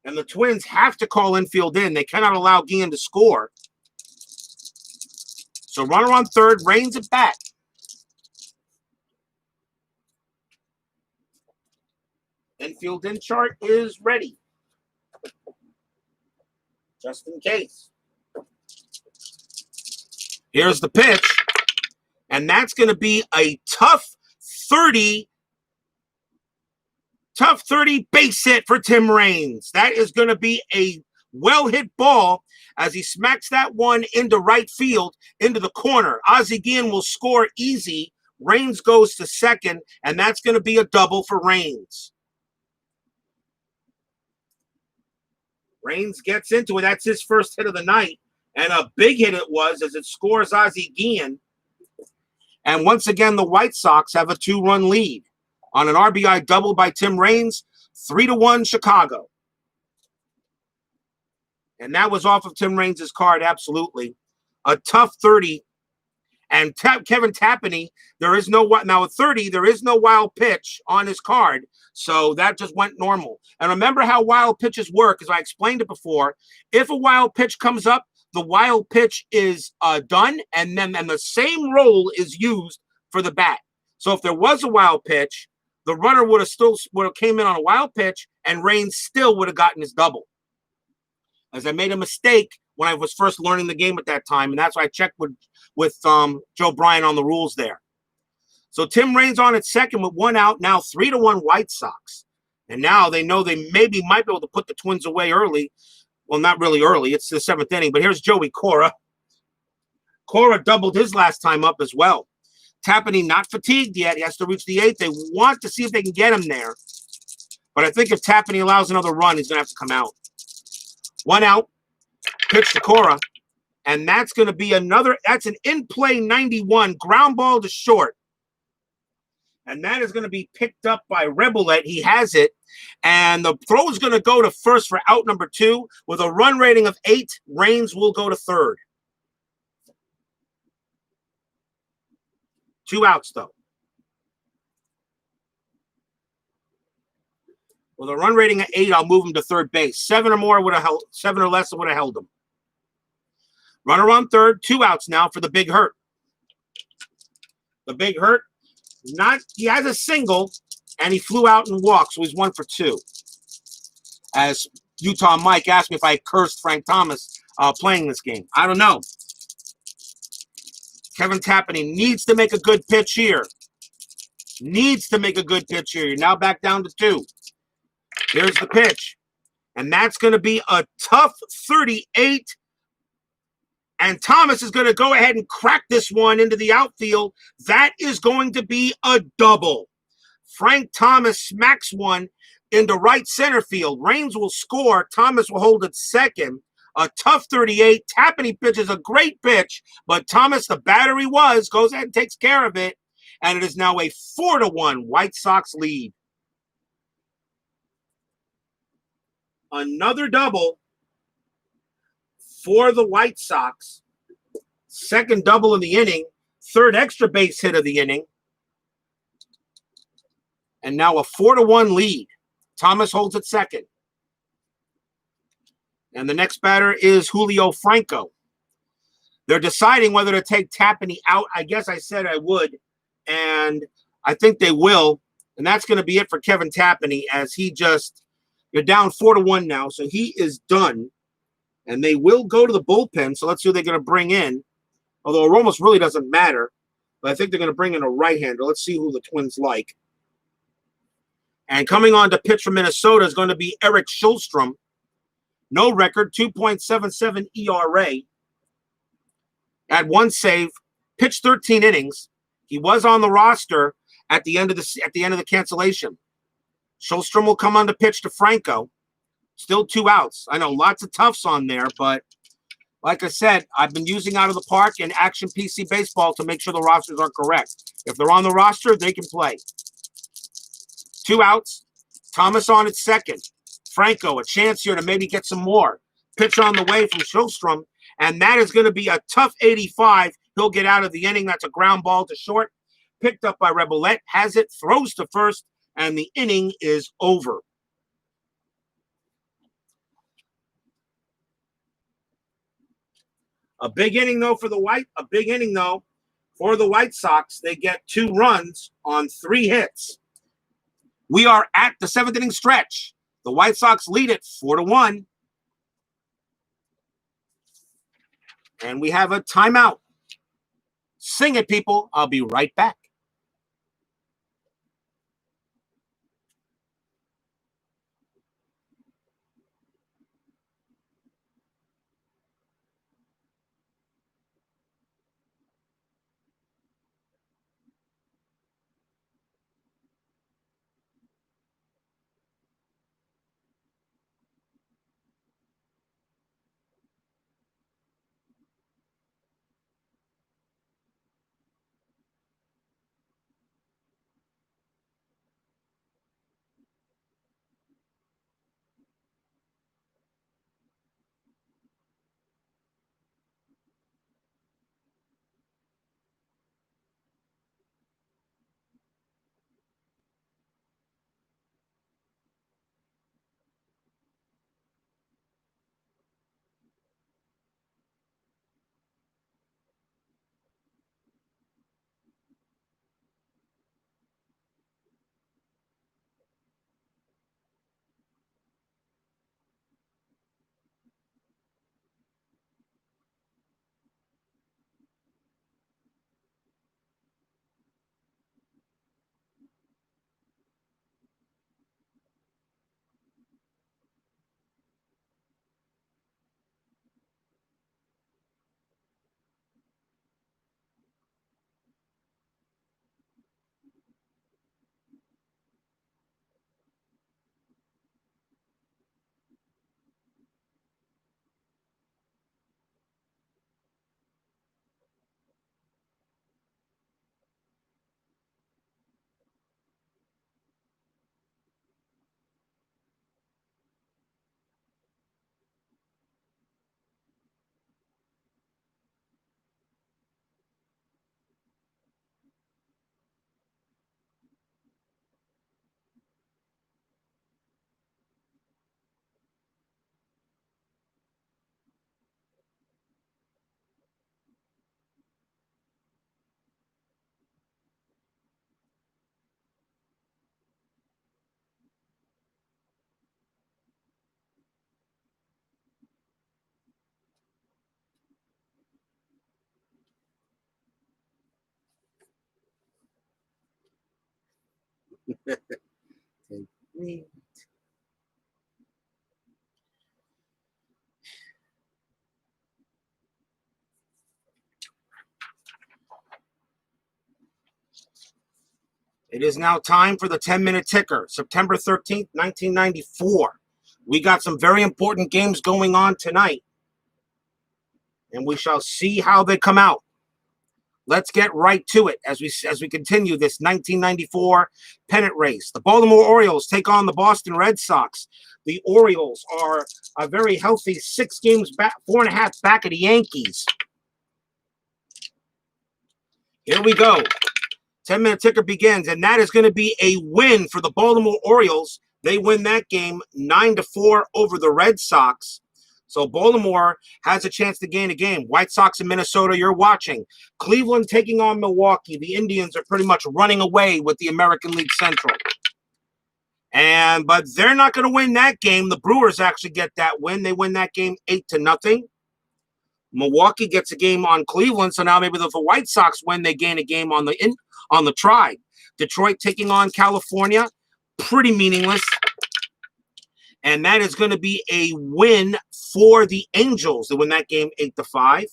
And the Twins have to call infield in. They cannot allow Guillen to score. So runner on third, Raines at bat. Infield in chart is ready. Just in case. Here's the pitch. And that's going to be a tough 30 base hit for Tim Raines. That is going to be a well-hit ball as he smacks that one into right field, into the corner. Ozzie Guillen will score easy. Raines goes to second, and that's going to be a double for Raines. Raines gets into it. That's his first hit of the night, and a big hit it was as it scores Ozzie Guillen. And once again, the White Sox have a 2-run lead on an RBI double by Tim Raines, 3-1 Chicago. And that was off of Tim Raines' card, absolutely. A tough 30. And Kevin Tapani, there is no now at 30, there is no wild pitch on his card. So that just went normal. And remember how wild pitches work, as I explained it before. If a wild pitch comes up, the wild pitch is done, and then the same roll is used for the bat. So if there was a wild pitch, the runner would have came in on a wild pitch, and Raines still would have gotten his double. As I made a mistake when I was first learning the game at that time, and that's why I checked with Joe Bryan on the rules there. So Tim Raines on at second with 1 out, now 3-1 White Sox. And now they know they maybe might be able to put the Twins away early. Well, not really early. It's the 7th inning. But here's Joey Cora. Cora doubled his last time up as well. Tapani not fatigued yet. He has to reach the 8th. They want to see if they can get him there. But I think if Tapani allows another run, he's going to have to come out. 1 out. Pitch to Cora. And that's going to be that's an in-play 91. Ground ball to short. And that is going to be picked up by Rebelette. He has it. And the throw is going to go to first for out number 2. With a run rating of 8, Raines will go to third. 2 outs, though. With a run rating of 8, I'll move him to third base. 7 or less would have held him. Runner on third, 2 outs now for the Big Hurt. The Big Hurt, he has a single, and he flew out and walked, so he's 1 for 2. As Utah Mike asked me if I cursed Frank Thomas playing this game. I don't know. Kevin Tapani needs to make a good pitch here. You're now back down to 2. Here's the pitch. And that's going to be a tough 38. And Thomas is going to go ahead and crack this one into the outfield. That is going to be a double. Frank Thomas smacks one into right center field. Raines will score. Thomas will hold at second. A tough 38. Tapani pitches a great pitch, but Thomas, the batter he was, goes ahead and takes care of it. And it is now a 4-1 White Sox lead. Another double for the White Sox. Second double in the inning. Third extra base hit of the inning. And now a 4-1 lead. Thomas holds at second. And the next batter is Julio Franco. They're deciding whether to take Tapani out. I guess I said I would. And I think they will. And that's going to be it for Kevin Tapani as you're down 4-1 now. So he is done. And they will go to the bullpen. So let's see who they're going to bring in. Although it almost really doesn't matter. But I think they're going to bring in a right-hander. Let's see who the Twins like. And coming on to pitch for Minnesota is going to be Eric Schulstrom. No record, 2.77 ERA. Had 1 save, pitched 13 innings. He was on the roster at the end of the cancellation. Schulstrom will come on to pitch to Franco. Still 2 outs. I know lots of toughs on there, but Like I said, I've been using Out of the Park and Action PC Baseball to make sure the rosters are correct. If they're on the roster, they can play. 2 outs. Thomas on at second. Franco, a chance here to maybe get some more. Pitch on the way from Shostrom, and that is going to be a tough 85. He'll get out of the inning. That's a ground ball to short. Picked up by Rebolette, has it, throws to first, and the inning is over. A big inning, though, for the White Sox. They get 2 runs on 3 hits. We are at the 7th inning stretch. The White Sox lead it 4-1. And we have a timeout. Sing it, people. I'll be right back. It is now time for the 10-minute ticker. September 13th, 1994. We got some very important games going on tonight, and we shall see how they come out. Let's get right to it as we continue this 1994 pennant race. The Baltimore Orioles take on the Boston Red Sox. The Orioles are a very healthy 6 games back, 4.5 back of the Yankees. Here we go. 10-minute ticker begins, and that is going to be a win for the Baltimore Orioles. They win that game 9-4 over the Red Sox. So Baltimore has a chance to gain a game. White Sox in Minnesota, you're watching. Cleveland taking on Milwaukee. The Indians are pretty much running away with the American League Central. But they're not going to win that game. The Brewers actually get that win. They win that game 8-0. Milwaukee gets a game on Cleveland. So now maybe if the White Sox win, they gain a game on the Tribe. Detroit taking on California. Pretty meaningless. And that is going to be a win for the Angels. They win that game 8-5.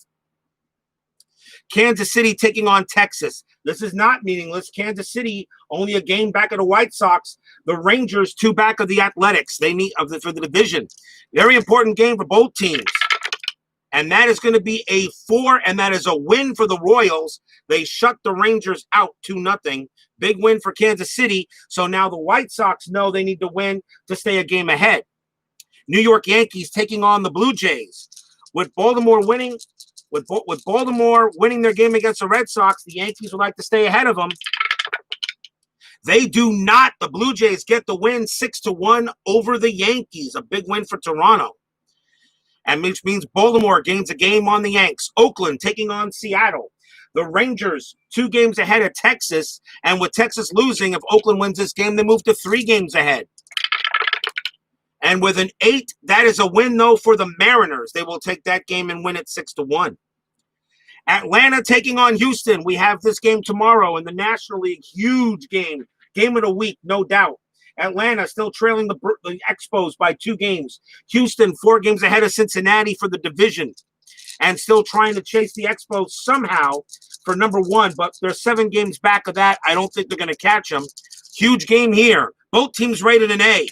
Kansas City taking on Texas. This is not meaningless. Kansas City only a game back of the White Sox. The Rangers 2 back of the Athletics. They need for the division. Very important game for both teams. And that is going to be a 4, and that is a win for the Royals. They shut the Rangers out 2-0. Big win for Kansas City. So now the White Sox know they need to win to stay a game ahead. New York Yankees taking on the Blue Jays. With Baltimore winning, with Baltimore winning their game against the Red Sox, the Yankees would like to stay ahead of them. They do not. The Blue Jays get the win 6-1 over the Yankees. A big win for Toronto. And which means Baltimore gains a game on the Yanks. Oakland taking on Seattle. The Rangers 2 games ahead of Texas. And with Texas losing, if Oakland wins this game, they move to 3 games ahead. And with an 8, that is a win, though, for the Mariners. They will take that game and win it 6-1. Atlanta taking on Houston. We have this game tomorrow in the National League. Huge game. Game of the week, no doubt. Atlanta still trailing the Expos by 2 games. Houston 4 games ahead of Cincinnati for the division. And still trying to chase the Expos somehow for number 1. But they're 7 games back of that. I don't think they're going to catch them. Huge game here. Both teams rated an A.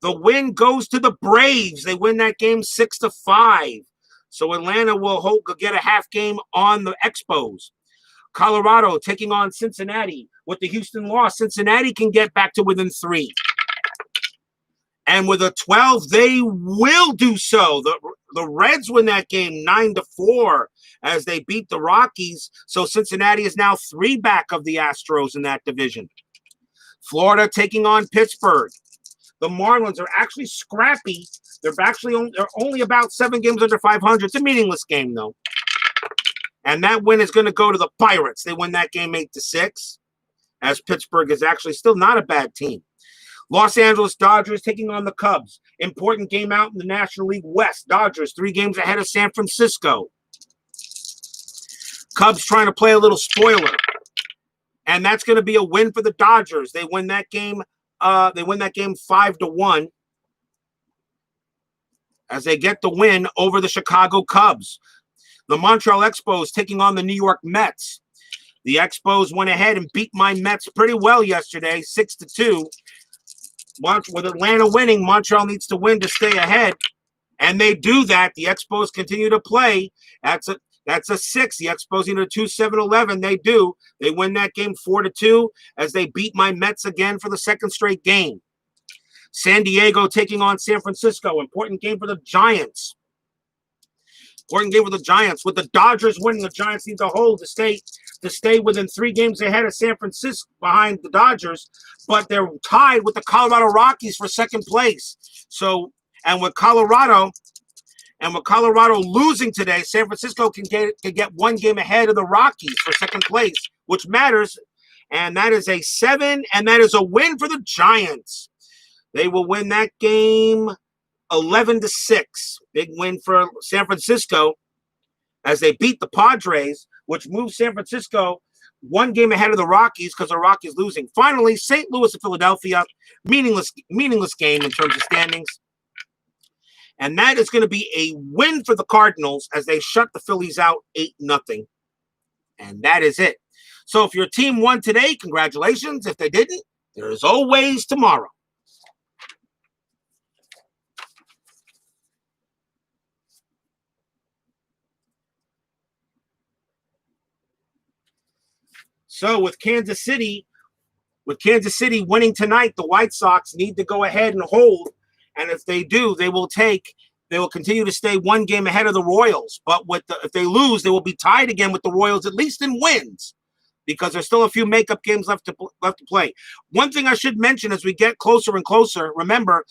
The win goes to the Braves. They win that game 6-5. So Atlanta will get a half game on the Expos. Colorado taking on Cincinnati. With the Houston loss, Cincinnati can get back to within 3. And with a 12, they will do so. The Reds win that game 9-4 as they beat the Rockies. So Cincinnati is now 3 back of the Astros in that division. Florida taking on Pittsburgh. The Marlins are actually scrappy. They're only about 7 games under 500. It's a meaningless game, though. And that win is going to go to the Pirates. They win that game 8-6, as Pittsburgh is actually still not a bad team. Los Angeles Dodgers taking on the Cubs. Important game out in the National League West. Dodgers 3 games ahead of San Francisco. Cubs trying to play a little spoiler. And that's going to be a win for the Dodgers. They win that game 5-1 as they get the win over the Chicago Cubs. The Montreal Expos taking on the New York Mets. The Expos went ahead and beat my Mets pretty well yesterday, 6-2. With Atlanta winning, Montreal needs to win to stay ahead, and they do that. The Expos continue to play. That's a 6. The Expos need a 2-7-11. They do. They win that game 4-2 as they beat my Mets again for the 2nd straight game. San Diego taking on San Francisco. Important game for the Giants. Important game for the Giants. With the Dodgers winning, the Giants need to hold to stay within 3 games ahead of San Francisco behind the Dodgers, but they're tied with the Colorado Rockies for 2nd place. So, and with Colorado losing today, San Francisco can get 1 game ahead of the Rockies for 2nd place, which matters. And that is a 7, and that is a win for the Giants. They will win that game 11-6. Big win for San Francisco as they beat the Padres, which moves San Francisco 1 game ahead of the Rockies because the Rockies losing. Finally, St. Louis and Philadelphia, meaningless game in terms of standings. And that is going to be a win for the Cardinals as they shut the Phillies out 8-0. And that is it. So if your team won today, congratulations. If they didn't, there is always tomorrow. So with Kansas City winning tonight, the White Sox need to go ahead and hold. And if they do, they will continue to stay 1 game ahead of the Royals. But if they lose, they will be tied again with the Royals, at least in wins, because there's still a few makeup games left to play. One thing I should mention as we get closer and closer, remember,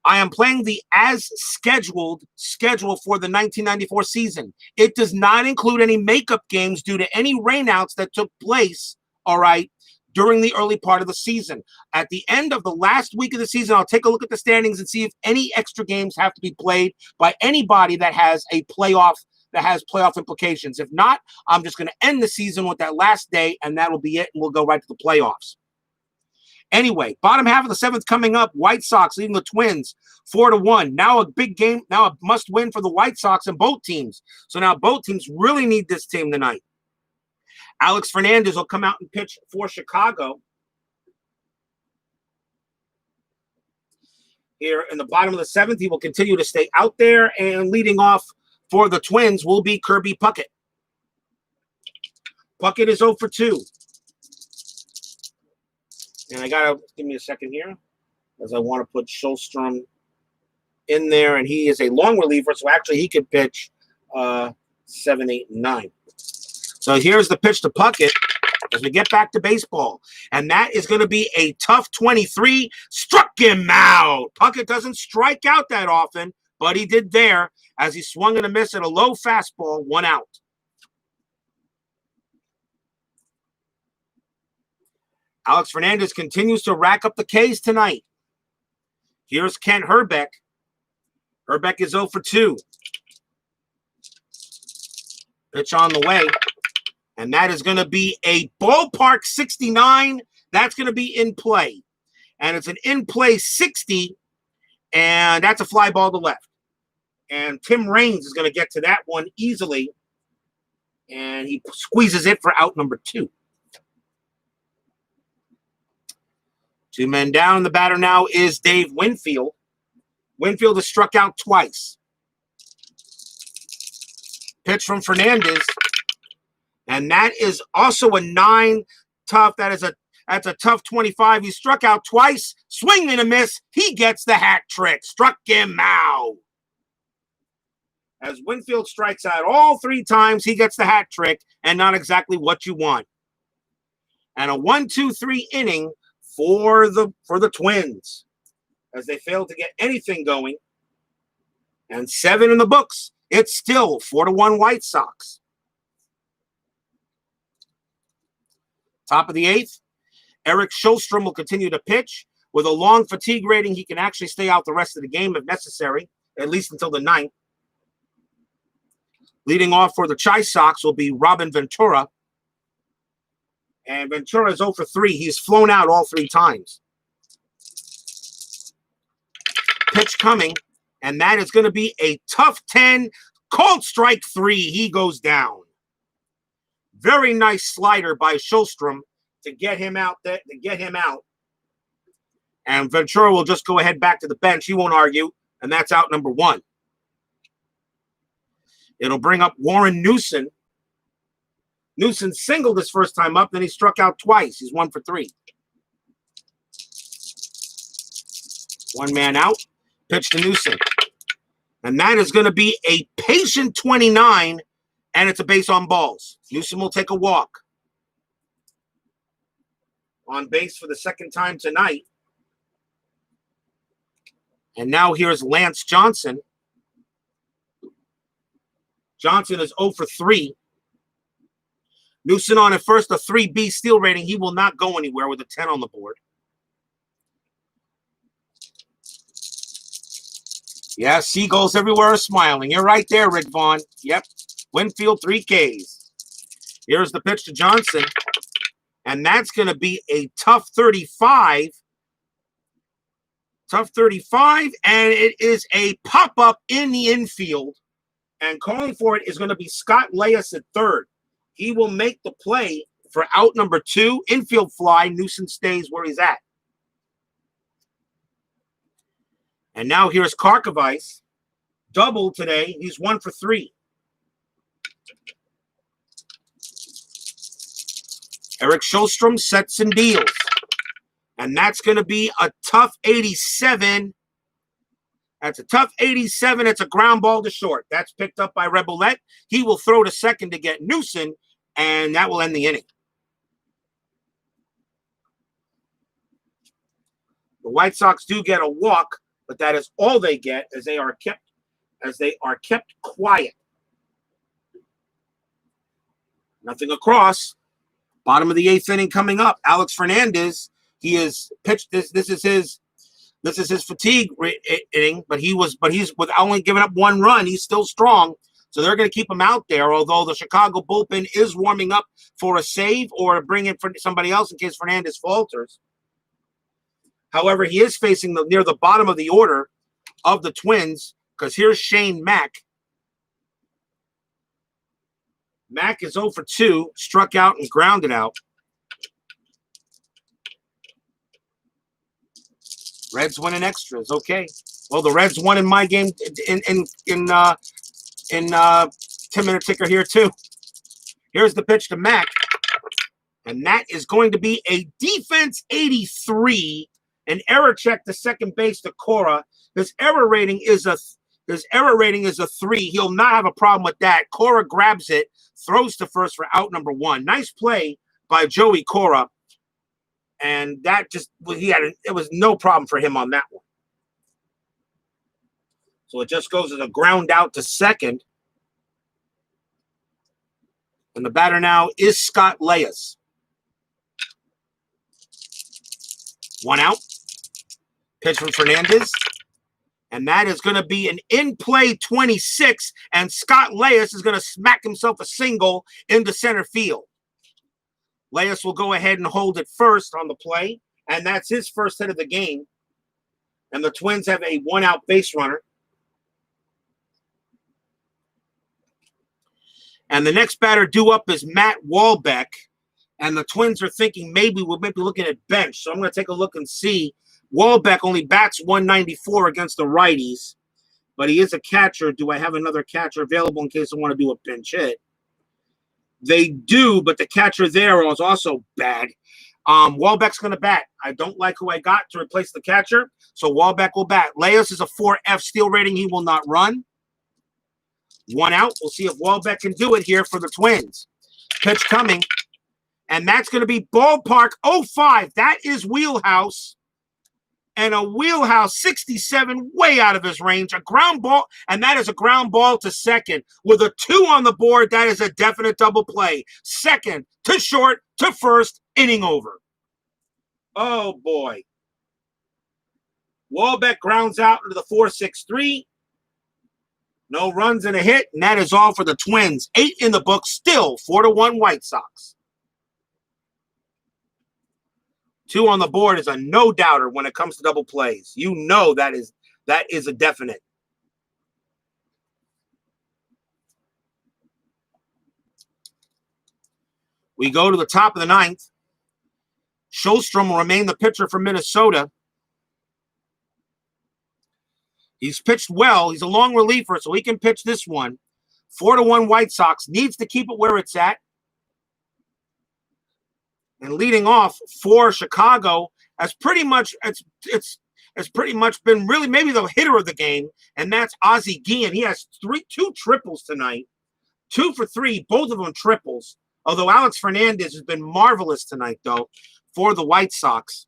I am playing the as schedule for the 1994 season. It does not include any makeup games due to any rainouts that took place, all right, during the early part of the season. At the end of the last week of the season, I'll take a look at the standings and see if any extra games have to be played by anybody that has playoff implications. If not, I'm just going to end the season with that last day, and that'll be it, and we'll go right to the playoffs. Anyway, bottom half of the 7th coming up. White Sox leading the Twins 4-1. Now a big game. Now a must win for the White Sox and both teams. So now both teams really need this team tonight. Alex Fernandez will come out and pitch for Chicago. Here in the bottom of the 7th, he will continue to stay out there. And leading off for the Twins will be Kirby Puckett. Puckett is 0 for 2. And I got to give me a second here, as I want to put Shulstrom in there, and he is a long reliever, so actually he could pitch 7, 8, 9. So here's the pitch to Puckett as we get back to baseball. And that is going to be a tough 23. Struck him out. Puckett doesn't strike out that often, but he did there as he swung and a miss at a low fastball, 1 out. Alex Fernandez continues to rack up the Ks tonight. Here's Kent Herbeck. Herbeck is 0 for 2. Pitch on the way. And that is going to be a ballpark 69. That's going to be in play. And it's an in-play 60. And that's a fly ball to left. And Tim Raines is going to get to that one easily. And he squeezes it for out number 2. 2 men down. The batter now is Dave Winfield. Winfield has struck out twice. Pitch from Fernandez. And that is also a 9 tough. That's a tough 25. He struck out twice. Swing and a miss. He gets the hat trick. Struck him out. As Winfield strikes out all 3 times, he gets the hat trick and not exactly what you want. And a 1-2-3 inning for the Twins as they failed to get anything going. And 7 in the books. It's still 4-1 White Sox. Top of the 8th, Eric Shulstrom will continue to pitch. With a long fatigue rating, he can actually stay out the rest of the game if necessary, at least until the 9th. Leading off for the ChiSox will be Robin Ventura. And Ventura is 0 for 3. He's flown out all 3 times. Pitch coming, and that is going to be a tough 10. Called strike 3. He goes down. Very nice slider by Shulstrom to get him out. And Ventura will just go ahead back to the bench. He won't argue, and that's out number 1. It'll bring up Warren Newson. Newson singled his first time up, then he struck out twice. He's 1 for 3. 1 man out. Pitch to Newson. And that is going to be a patient 29, and it's a base on balls. Newson will take a walk. On base for the 2nd time tonight. And now here's Lance Johnson. Johnson is 0 for 3. Newson on at first, a 3B steal rating. He will not go anywhere with a 10 on the board. Yeah, seagulls everywhere are smiling. You're right there, Rick Vaughn. Yep. Winfield, 3 Ks. Here's the pitch to Johnson. And that's going to be a tough 35. Tough 35. And it is a pop-up in the infield. And calling for it is going to be Scott Leyes at 3rd. He will make the play for out number 2. Infield fly. Newson stays where he's at. And now here's Karkovice. Double today. He's 1 for 3. Eric Shulstrom sets and deals. And that's going to be a tough 87. That's a tough 87. It's a ground ball to short. That's picked up by Rebollet. He will throw to second to get Newson, and that will end the inning. The White Sox do get a walk, but that is all they get as they are kept quiet. Nothing across. Bottom of the 8th inning coming up. Alex Fernandez, he is pitched this is his fatigue inning, but he's with only giving up 1 run. He's still strong, so they're going to keep him out there. Although the Chicago bullpen is warming up for a save or bring in for somebody else in case Fernandez falters. However, he is facing near the bottom of the order of the Twins because here's Shane Mack. Mack is 0 for 2, struck out and grounded out. Reds win in extras. Okay. Well, the Reds won in my game in in 10-minute ticker here too. Here's the pitch to Mac. And that is going to be a defense 83, an error check to second base to Cora. His error rating is a 3. He'll not have a problem with that. Cora grabs it, throws to first for out number 1. Nice play by Joey Cora. And that just it was no problem for him on that one. So it just goes as a ground out to second. And the batter now is Scott Leyes. 1 out. Pitch from Fernandez. And that is going to be an in-play 26. And Scott Leyes is going to smack himself a single into center field. Leyes will go ahead and hold it first on the play. And that's his first hit of the game. And the Twins have a 1-out base runner. And the next batter due up is Matt Wahlbeck. And the Twins are thinking maybe we're looking at bench. So I'm going to take a look and see. Wahlbeck only bats 194 against the righties. But he is a catcher. Do I have another catcher available in case I want to do a pinch hit? They do, but the catcher there is also bad. Wahlbeck's going to bat. I don't like who I got to replace the catcher. So Wahlbeck will bat. Leyes is a 4F steal rating. He will not run. 1 out. We'll see if Wahlbeck can do it here for the Twins. Pitch coming. And that's going to be ballpark 05. That is wheelhouse. And a wheelhouse 67 way out of his range. A ground ball. And that is a ground ball to second. With a 2 on the board, that is a definite double play. Second to short to first. Inning over. Oh, boy. Wahlbeck grounds out into the 4-6-3. No runs and a hit. And that is all for the Twins. 8 in the book. Still 4-1 White Sox. 2 on the board is a no-doubter when it comes to double plays. You know that is a definite. We go to the top of the 9th. Sjöström will remain the pitcher for Minnesota. He's pitched well. He's a long reliever, so he can pitch this one. 4-1 White Sox. Needs to keep it where it's at. And leading off for Chicago has pretty much been really maybe the hitter of the game, and that's Ozzie Guillen. He has 2 triples tonight, 2 for 3, both of them triples. Although Alex Fernandez has been marvelous tonight, though, for the White Sox.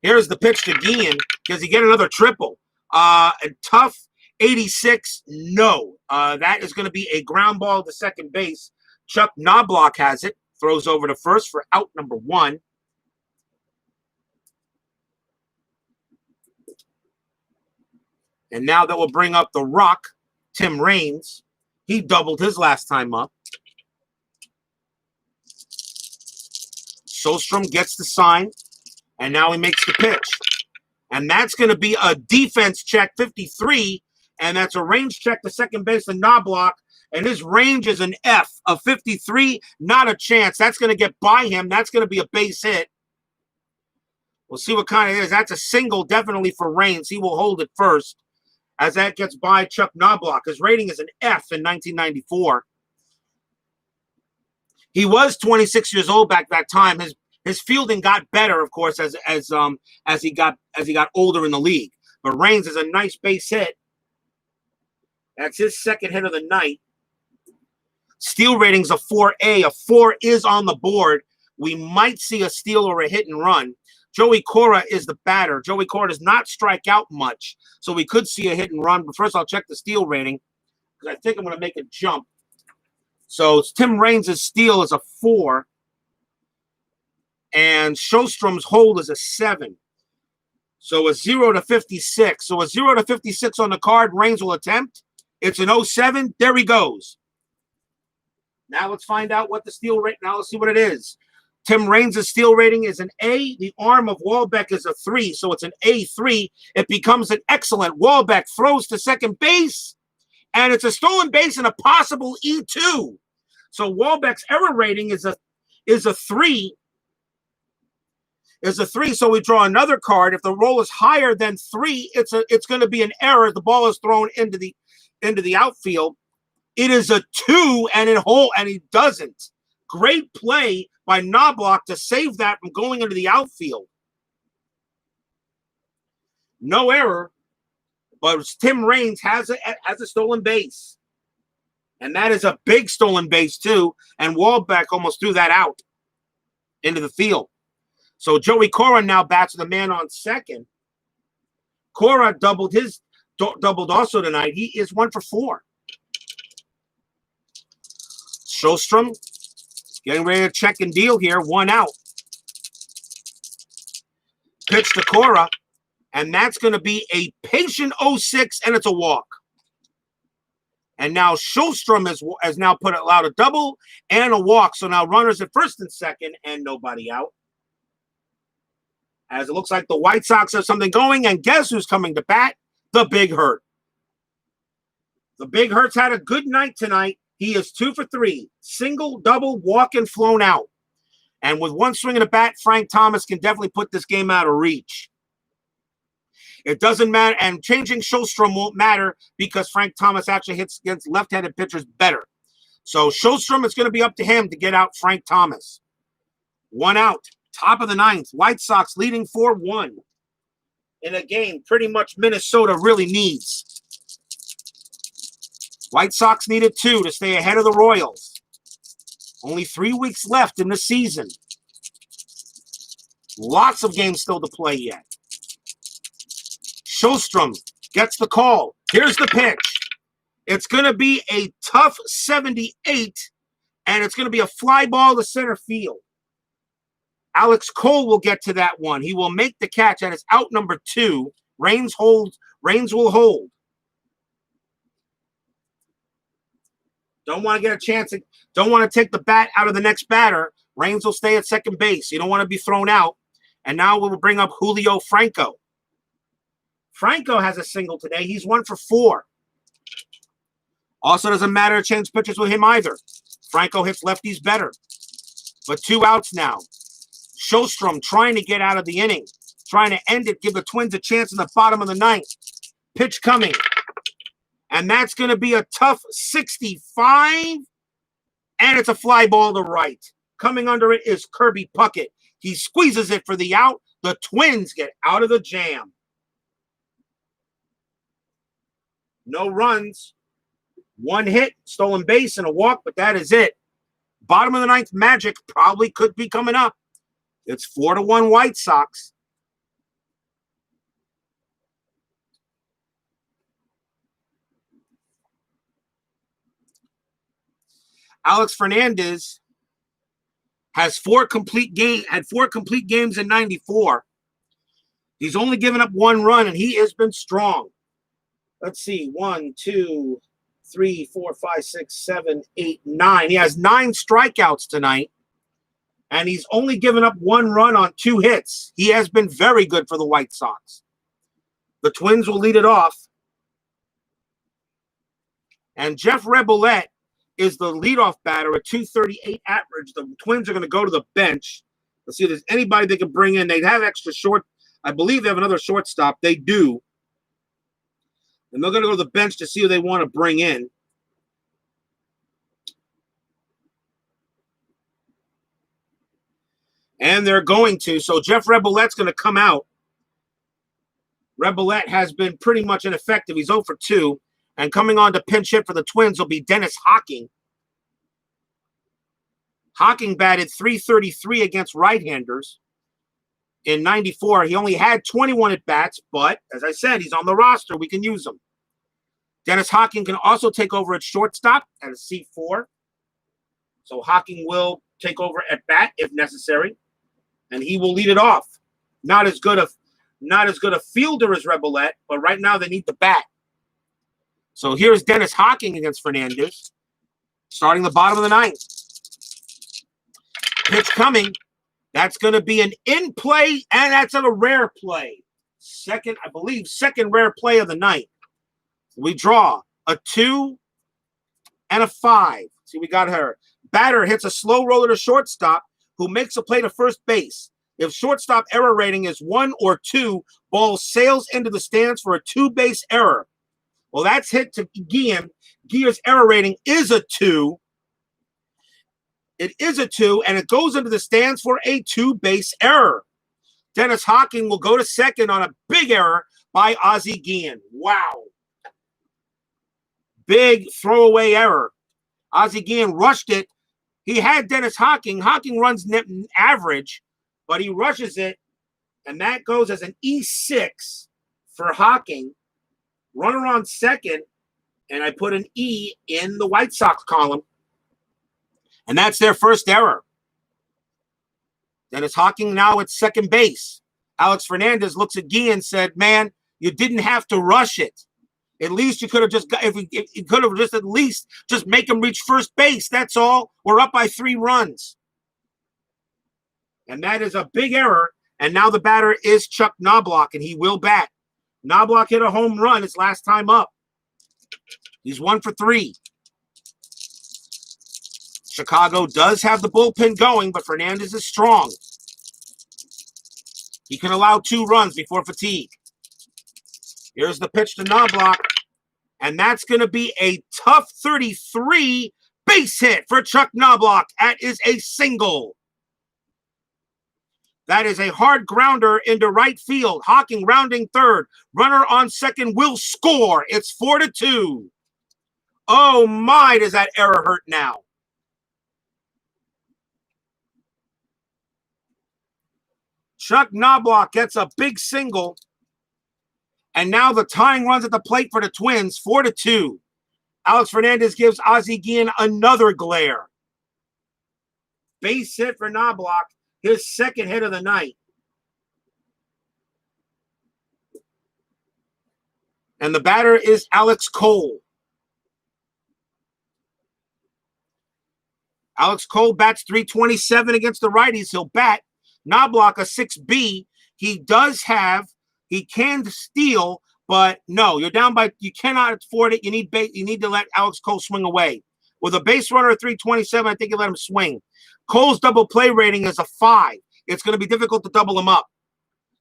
Here's the pitch to Guillen. Does he get another triple? A tough 86. No, that is going to be a ground ball to second base. Chuck Knobloch has it. Throws over to first for out number 1. And now that will bring up the Rock, Tim Raines. He doubled his last time up. Sjöström gets the sign, and now he makes the pitch. And that's going to be a defense check, 53, and that's a range check to second base to Knobloch. And his range is an F of 53. Not a chance. That's going to get by him. That's going to be a base hit. We'll see what kind it is. That's a single definitely for Raines. He will hold it first as that gets by Chuck Knobloch. His rating is an F in 1994. He was 26 years old back that time. His fielding got better, of course, as he got older in the league. But Raines is a nice base hit. That's his second hit of the night. Steal rating's a 4A. A 4 is on the board. We might see a steal or a hit and run. Joey Cora is the batter. Joey Cora does not strike out much, so we could see a hit and run. But first, I'll check the steal rating because I think I'm going to make a jump. So Tim Raines' steal is a 4, and Sjöström's hold is a 7. So a 0 to 56. So a 0 to 56 on the card. Raines will attempt. It's an 07. There he goes. Now let's find out what the steal rate. Now let's see what it is. Tim Raines' steal rating is an A. The arm of Wahlbeck is a 3, so it's an A3. It becomes an excellent. Wahlbeck throws to second base, and it's a stolen base and a possible E2. So Wahlbeck's error rating is a 3. Is a 3. So we draw another card. If the roll is higher than 3, it's going to be an error. The ball is thrown into the into the outfield. It is a 2 and he doesn't. Great play by Knobloch to save that from going into the outfield. No error, but Tim Raines has a stolen base. And that is a big stolen base, too. And Wahlbeck almost threw that out into the field. So Joey Cora now bats with a man on second. Cora doubled also tonight. He is 1 for 4. Sjostrom getting ready to check and deal here. 1 out. Pitch to Cora. And that's going to be a patient 0-6, and it's a walk. And now Sjostrom has now allowed a double and a walk. So now runners at first and second and nobody out. As it looks like the White Sox have something going. And guess who's coming to bat? The Big Hurt. The Big Hurt's had a good night tonight. He is 2 for 3. Single, double, walk, and flown out. And with one swing of the bat, Frank Thomas can definitely put this game out of reach. It doesn't matter, and changing Sjostrom won't matter because Frank Thomas actually hits against left-handed pitchers better. So Sjostrom, it's going to be up to him to get out Frank Thomas. 1 out, top of the 9th. White Sox leading 4-1 in a game pretty much Minnesota really needs. White Sox needed 2 to stay ahead of the Royals. Only 3 weeks left in the season. Lots of games still to play yet. Sjostrom gets the call. Here's the pitch. It's going to be a tough 78, and it's going to be a fly ball to center field. Alex Cole will get to that one. He will make the catch, and it's out number 2. Raines will hold. Don't want to get a chance. Don't want to take the bat out of the next batter. Raines will stay at second base. You don't want to be thrown out. And now we'll bring up Julio Franco. Franco has a single today. He's 1 for 4. Also doesn't matter to change pitches with him either. Franco hits lefties better. But 2 outs now. Sjostrom trying to get out of the inning. Trying to end it, give the Twins a chance in the bottom of the 9th. Pitch coming. And that's going to be a tough 65. And it's a fly ball to right. Coming under it is Kirby Puckett. He squeezes it for the out. The Twins get out of the jam. No runs, 1 hit, stolen base, and a walk, but that is it. Bottom of the 9th magic probably could be coming up. It's 4-1 White Sox. Alex Fernandez has 4 complete games in 94. He's only given up 1 run, and he has been strong. Let's see, 1, 2, 3, 4, 5, 6, 7, 8, 9. He has 9 strikeouts tonight, and he's only given up 1 run on 2 hits. He has been very good for the White Sox. The Twins will lead it off. And Jeff Rebollet is the leadoff batter at 238 average. The Twins are going to go to the bench. Let's see if there's anybody they can bring in. They have extra short. I believe they have another shortstop. They do. And they're going to go to the bench to see who they want to bring in. And they're going to. So Jeff Rebollet's going to come out. Rebollet has been pretty much ineffective. He's 0 for 2. And coming on to pinch hit for the Twins will be Dennis Hocking. Hocking batted .333 against right-handers. In 94, he only had 21 at-bats, but, as I said, he's on the roster. We can use him. Dennis Hocking can also take over at shortstop at a C4. So Hocking will take over at bat if necessary, and he will lead it off. Not as good a fielder as Rebollet, but right now they need the bat. So here's Dennis Hocking against Fernandez, starting the bottom of the 9th. Pitch coming. That's going to be an in play, and that's a rare play. Second rare play of the night. We draw a 2 and a 5. See, we got her. Batter hits a slow roller to shortstop, who makes a play to first base. If shortstop error rating is 1 or 2, ball sails into the stands for a 2-base error. Well, that's hit to Guillen. Guillen's error rating is a 2. It is a 2, and it goes into the stands for a 2-base error. Dennis Hocking will go to second on a big error by Ozzie Guillen. Wow. Big throwaway error. Ozzie Guillen rushed it. He had Dennis Hocking. Hocking runs average, but he rushes it, and that goes as an E6 for Hocking. Runner on second, and I put an E in the White Sox column. And that's their first error. Dennis Hocking now at second base. Alex Fernandez looks at Guillen and said, man, you didn't have to rush it. At least you could have just got, if you could have just at least just make him reach first base. That's all. We're up by 3 runs. And that is a big error. And now the batter is Chuck Knobloch, and he will bat. Knobloch hit a home run his last time up. He's 1 for 3. Chicago does have the bullpen going, but Fernandez is strong. He can allow 2 runs before fatigue. Here's the pitch to Knobloch, and that's going to be a tough 33 base hit for Chuck Knobloch. That is a single. That is a hard grounder into right field. Hocking rounding third. Runner on second will score. It's 4-2. Oh my, does that error hurt now? Chuck Knobloch gets a big single. And now the tying runs at the plate for the Twins, 4-2. Alex Fernandez gives Ozzie Guillen another glare. Base hit for Knobloch, his second hit of the night. And the batter is Alex Cole. Alex Cole bats .327 against the righties. He'll bat. Knobloch a 6B. He can steal, but no, you're down by, you cannot afford it. You need to let Alex Cole swing away. With a base runner at .327, I think you let him swing. Cole's double play rating is a 5. It's going to be difficult to double him up.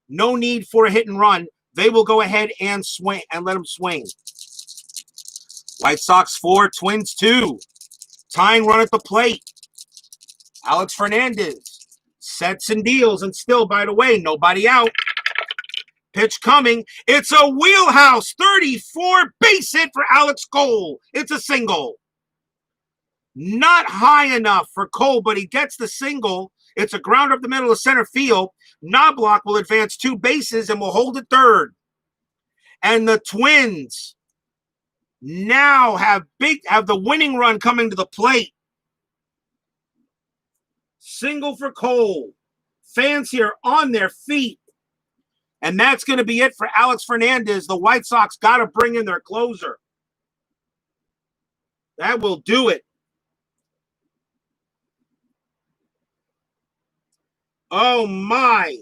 No need for a hit and run. They will go ahead and swing and let him swing. White Sox 4, Twins 2. Tying run at the plate. Alex Fernandez sets and deals, and still, by the way, nobody out. Pitch coming. It's a wheelhouse 34 base hit for Alex Cole. It's a single. Not high enough for Cole, but he gets the single. It's a grounder up the middle of center field. Knobloch will advance 2 bases and will hold it third. And the Twins now have the winning run coming to the plate. Single for Cole. Fans here on their feet. And that's going to be it for Alex Fernandez. The White Sox got to bring in their closer. That will do it. Oh, my.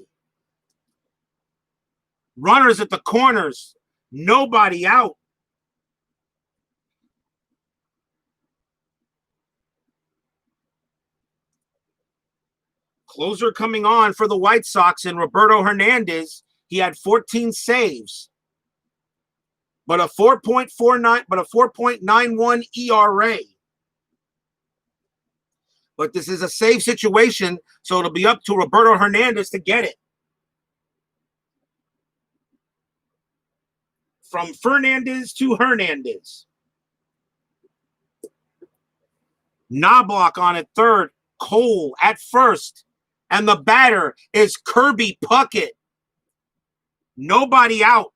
Runners at the corners. Nobody out. Closer coming on for the White Sox and Roberto Hernandez. He had 14 saves, but a 4.91 ERA. But this is a save situation, so it'll be up to Roberto Hernandez to get it. From Fernandez to Hernandez. Knobloch on at third, Cole at first, and the batter is Kirby Puckett. Nobody out.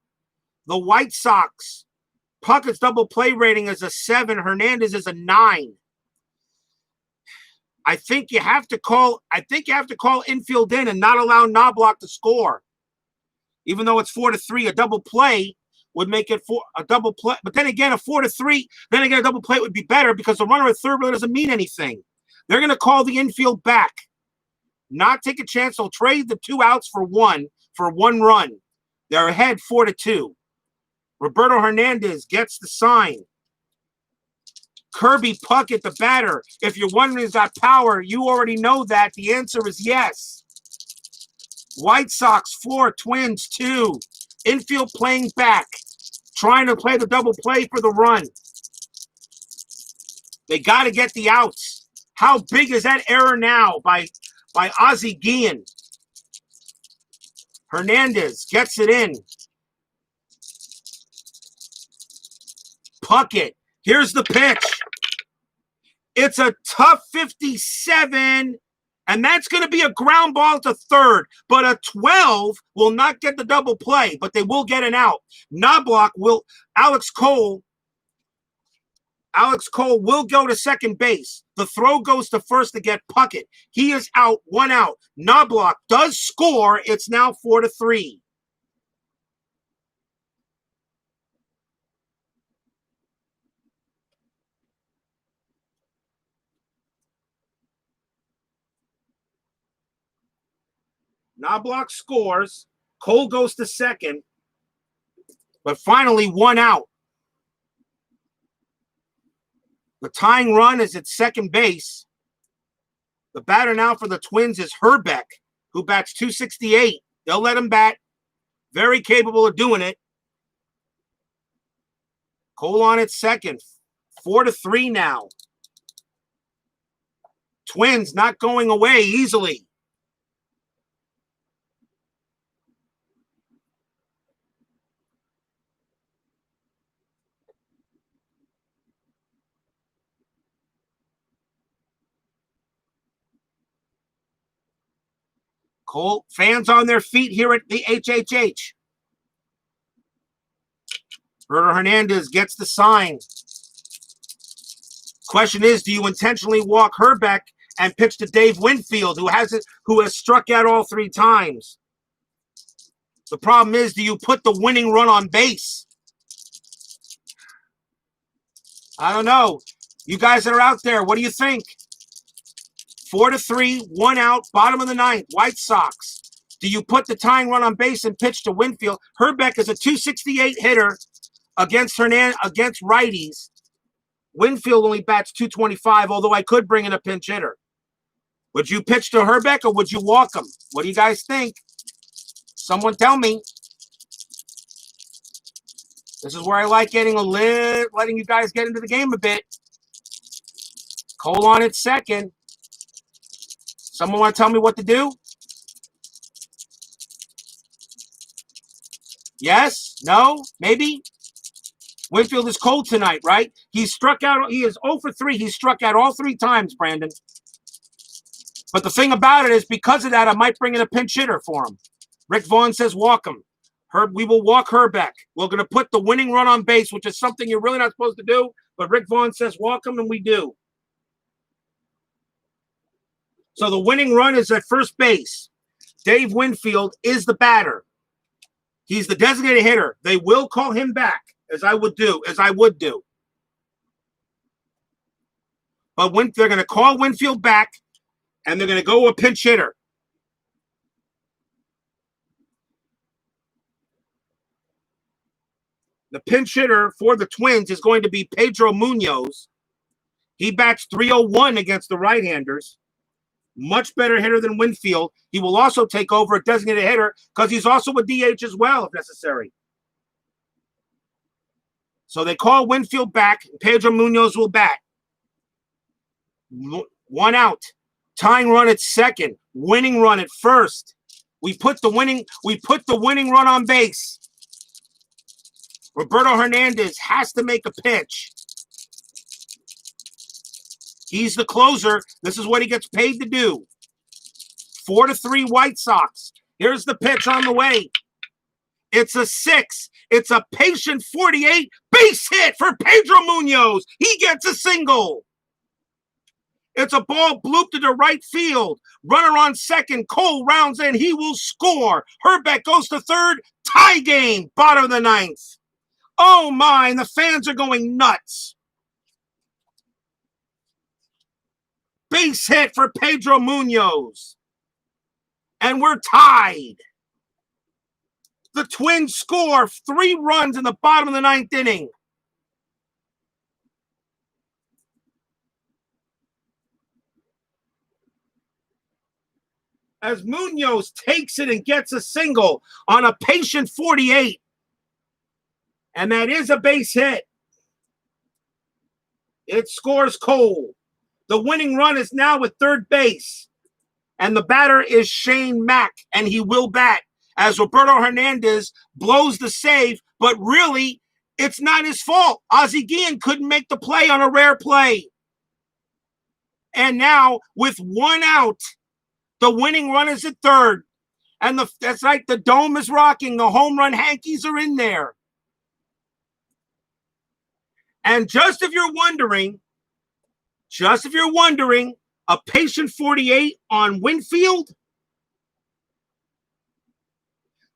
The White Sox. Puckett's double play rating is a 7. Hernandez is a 9. I think you have to call infield in and not allow Knobloch to score. Even though it's 4-3, a double play would make it a double play. But then again, a 4-3, then again, a double play would be better because the runner at third really doesn't mean anything. They're going to call the infield back. Not take a chance. They'll trade the 2 outs for 1 run. They're ahead 4-2. Roberto Hernandez gets the sign. Kirby Puckett, the batter. If you're wondering is that power, you already know that. The answer is yes. White Sox 4, Twins 2. Infield playing back. trying to play the double play for the run. They got to get the outs. How big is that error now by Ozzie Guillen? Fernandez gets it in. Puckett. Here's the pitch. It's a tough 57, and that's going to be a ground ball to third. But a 12 will not get the double play, but they will get an out. Alex Cole will go to second base. The throw goes to first to get Puckett. He is out, 1 out. Knobloch does score. It's now 4-3. Knobloch scores. Cole goes to second. But finally, 1 out. The tying run is at second base. The batter now for the Twins is Herbeck, who bats .268. They'll let him bat. Very capable of doing it. Cole on at second. 4-3 now. Twins not going away easily. Cole, fans on their feet here at the HHH. Roberto Hernandez gets the sign. Question is, do you intentionally walk Herbeck and pitch to Dave Winfield, who has struck out all 3 times? The problem is, do you put the winning run on base? I don't know. You guys that are out there, what do you think? 4-3, 1 out, bottom of the 9th, White Sox. Do you put the tying run on base and pitch to Winfield? Herbeck is a .268 hitter against righties. Winfield only bats .225, although I could bring in a pinch hitter. Would you pitch to Herbeck or would you walk him? What do you guys think? Someone tell me. This is where I like letting you guys get into the game a bit. Cole on at second. Someone want to tell me what to do? Yes? No? Maybe? Winfield is cold tonight, right? He is 0 for 3. He struck out all 3 times, Brandon. But the thing about it is, because of that, I might bring in a pinch hitter for him. Rick Vaughn says walk him. We will walk Herbeck. We're going to put the winning run on base, which is something you're really not supposed to do. But Rick Vaughn says walk him, and we do. So the winning run is at first base. Dave Winfield is the batter. He's the designated hitter. They will call him back, as I would do. But they're going to call Winfield back, and they're going to go a pinch hitter. The pinch hitter for the Twins is going to be Pedro Munoz. He bats .301 against the right-handers. Much better hitter than Winfield. He will also take over a designated hitter because he's also a DH as well, if necessary. So they call Winfield back. Pedro Munoz will bat. 1 out. Tying run at second. Winning run at first. We put the winning run on base. Roberto Hernandez has to make a pitch. He's the closer. This is what he gets paid to do. 4-3 White Sox. Here's the pitch on the way. It's a 6. It's a patient 48 base hit for Pedro Munoz. He gets a single. It's a ball blooped to the right field. Runner on second. Cole rounds in. He will score. Herbeck goes to third. Tie game. Bottom of the 9th. Oh my, and the fans are going nuts. Base hit for Pedro Munoz. And we're tied. The Twins score 3 runs in the bottom of the 9th inning. As Munoz takes it and gets a single on a patient 48. And that is a base hit. It scores Cole. The winning run is now at third base. And the batter is Shane Mack, and he will bat as Roberto Hernandez blows the save, but really, it's not his fault. Ozzie Guillen couldn't make the play on a rare play. And now, with 1 out, the winning run is at third. And that's right, the dome is rocking. The home run hankies are in there. And just if you're wondering, a patient 48 on Winfield,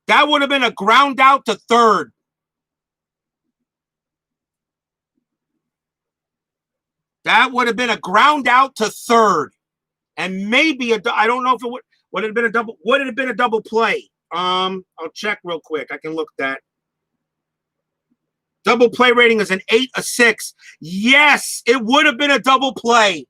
that would have been a ground out to third. That would have been a ground out to third. And maybe I don't know if it would have been a double. Would it have been a double play? I'll check real quick. I can look at that. Double play rating is an 8, a 6. Yes, it would have been a double play.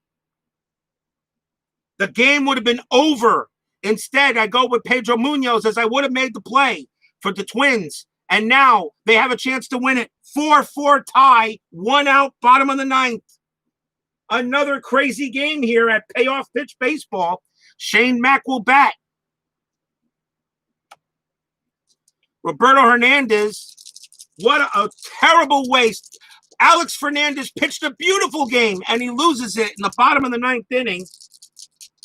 The game would have been over. Instead, I go with Pedro Munoz as I would have made the play for the Twins. And now they have a chance to win it. 4-4 tie, 1 out, bottom of the 9th. Another crazy game here at Payoff Pitch Baseball. Shane Mack will bat. Roberto Hernandez, what a terrible waste. Alex Fernandez pitched a beautiful game, and he loses it in the bottom of the 9th inning.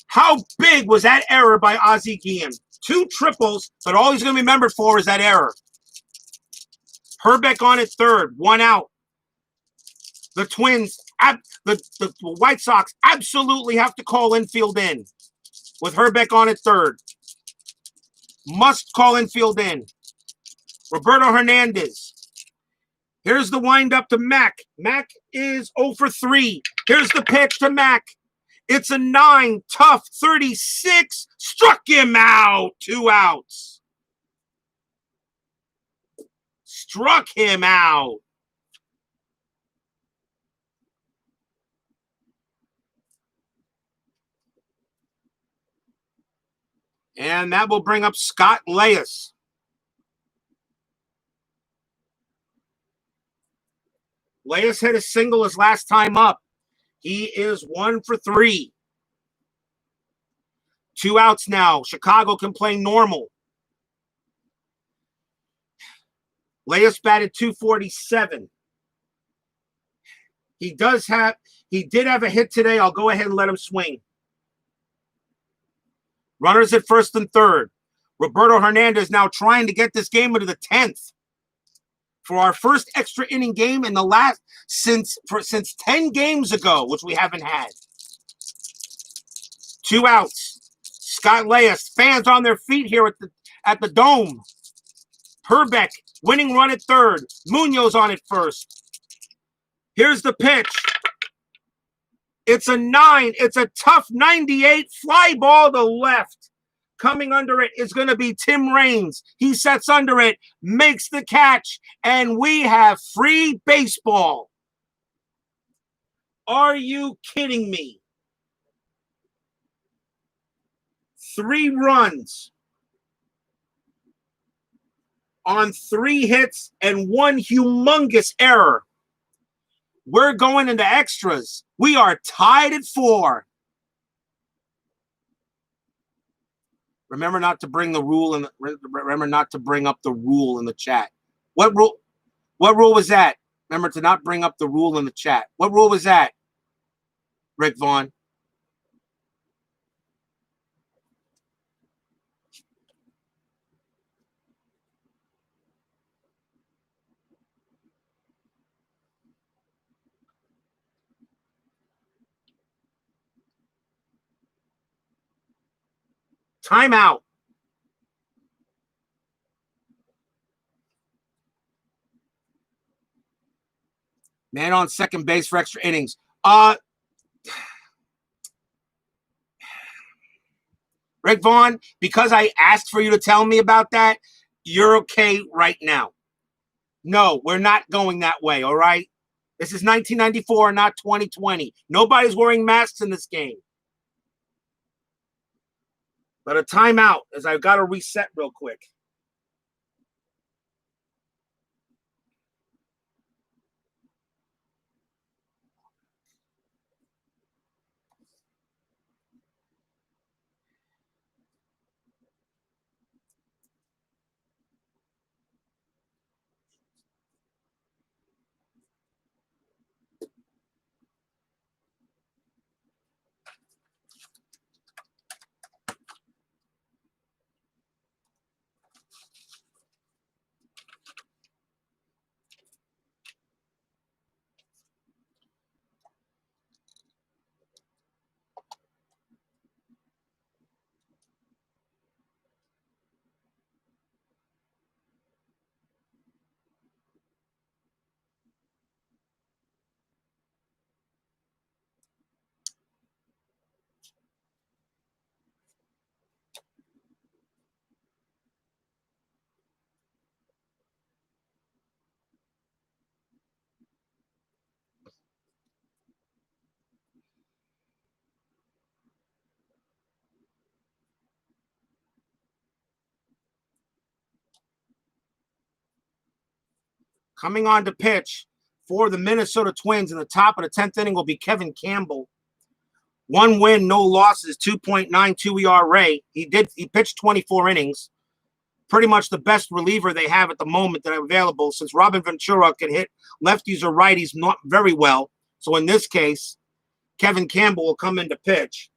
How big was that error by Ozzie Guillen? 2 triples, but all he's going to be remembered for is that error. Herbeck on at third, 1 out. The Twins, the White Sox absolutely have to call infield in with Herbeck on at third. Must call infield in. Roberto Hernandez. Here's the windup to Mack. Mack is 0 for 3. Here's the pitch to Mack. It's a 9, tough 36. Struck him out. 2 outs. Struck him out. And that will bring up Scott Leyes. Leyes hit a single his last time up. He is 1 for 3. 2 outs now. Chicago can play normal. Leyes batted .247. He did have a hit today. I'll go ahead and let him swing. Runners at first and third. Roberto Hernandez now trying to get this game into the 10th. For our first extra inning game in the last since 10 games ago, which we haven't had. 2 outs. Scott Leyes, fans on their feet here at the Dome. Herbeck, winning run at third. Munoz on at first. Here's the pitch. It's a 9. It's a tough 98 fly ball to left. Coming under it is going to be Tim Raines. He sets under it, makes the catch, and we have free baseball. Are you kidding me? 3 runs on 3 hits and 1 humongous error. We're going into extras. We are tied at 4. Remember not to bring the rule in. Remember not to bring up the rule in the chat. What rule? What rule was that? Remember to not bring up the rule in the chat. What rule was that, Rick Vaughn? Timeout. Man on second base for extra innings. Rick Vaughn, because I asked for you to tell me about that, you're okay right now. No, we're not going that way, all right? This is 1994, not 2020. Nobody's wearing masks in this game. But a timeout, as I've got to reset real quick. Coming on to pitch for the Minnesota Twins in the top of the 10th inning will be Kevin Campbell. 1 win, no losses, 2.92 ERA. He pitched 24 innings. Pretty much the best reliever they have at the moment that are available, since Robin Ventura can hit lefties or righties not very well. So in this case, Kevin Campbell will come in to pitch.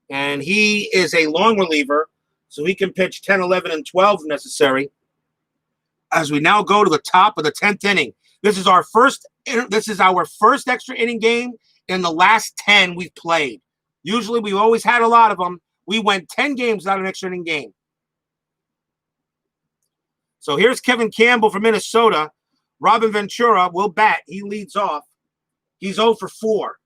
And he is a long reliever, so he can pitch 10, 11, and 12 if necessary. As we now go to the top of the 10th inning. This is our first extra inning game in the last 10 we've played. Usually we've always had a lot of them. We went 10 games without an extra inning game. So here's Kevin Campbell from Minnesota. Robin Ventura will bat. He leads off. He's 0 for 4.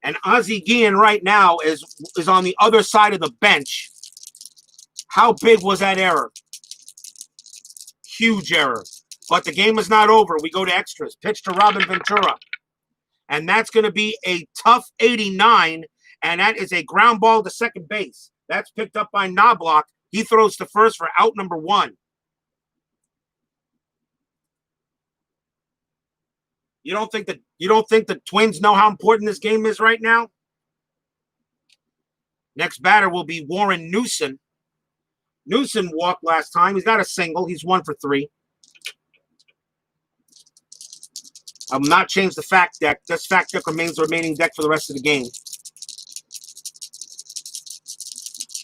And Ozzie Guillen right now is on the other side of the bench. How big was that error? Huge error. But the game is not over. We go to extras. Pitch to Robin Ventura. And that's going to be a tough 89. And that is a ground ball to second base. That's picked up by Knobloch. He throws to first for out number 1. You don't think the Twins know how important this game is right now? Next batter will be Warren Newson. Newson walked last time. He's got a single. He's 1 for 3. I will not change the fact deck. This fact deck remains the remaining deck for the rest of the game.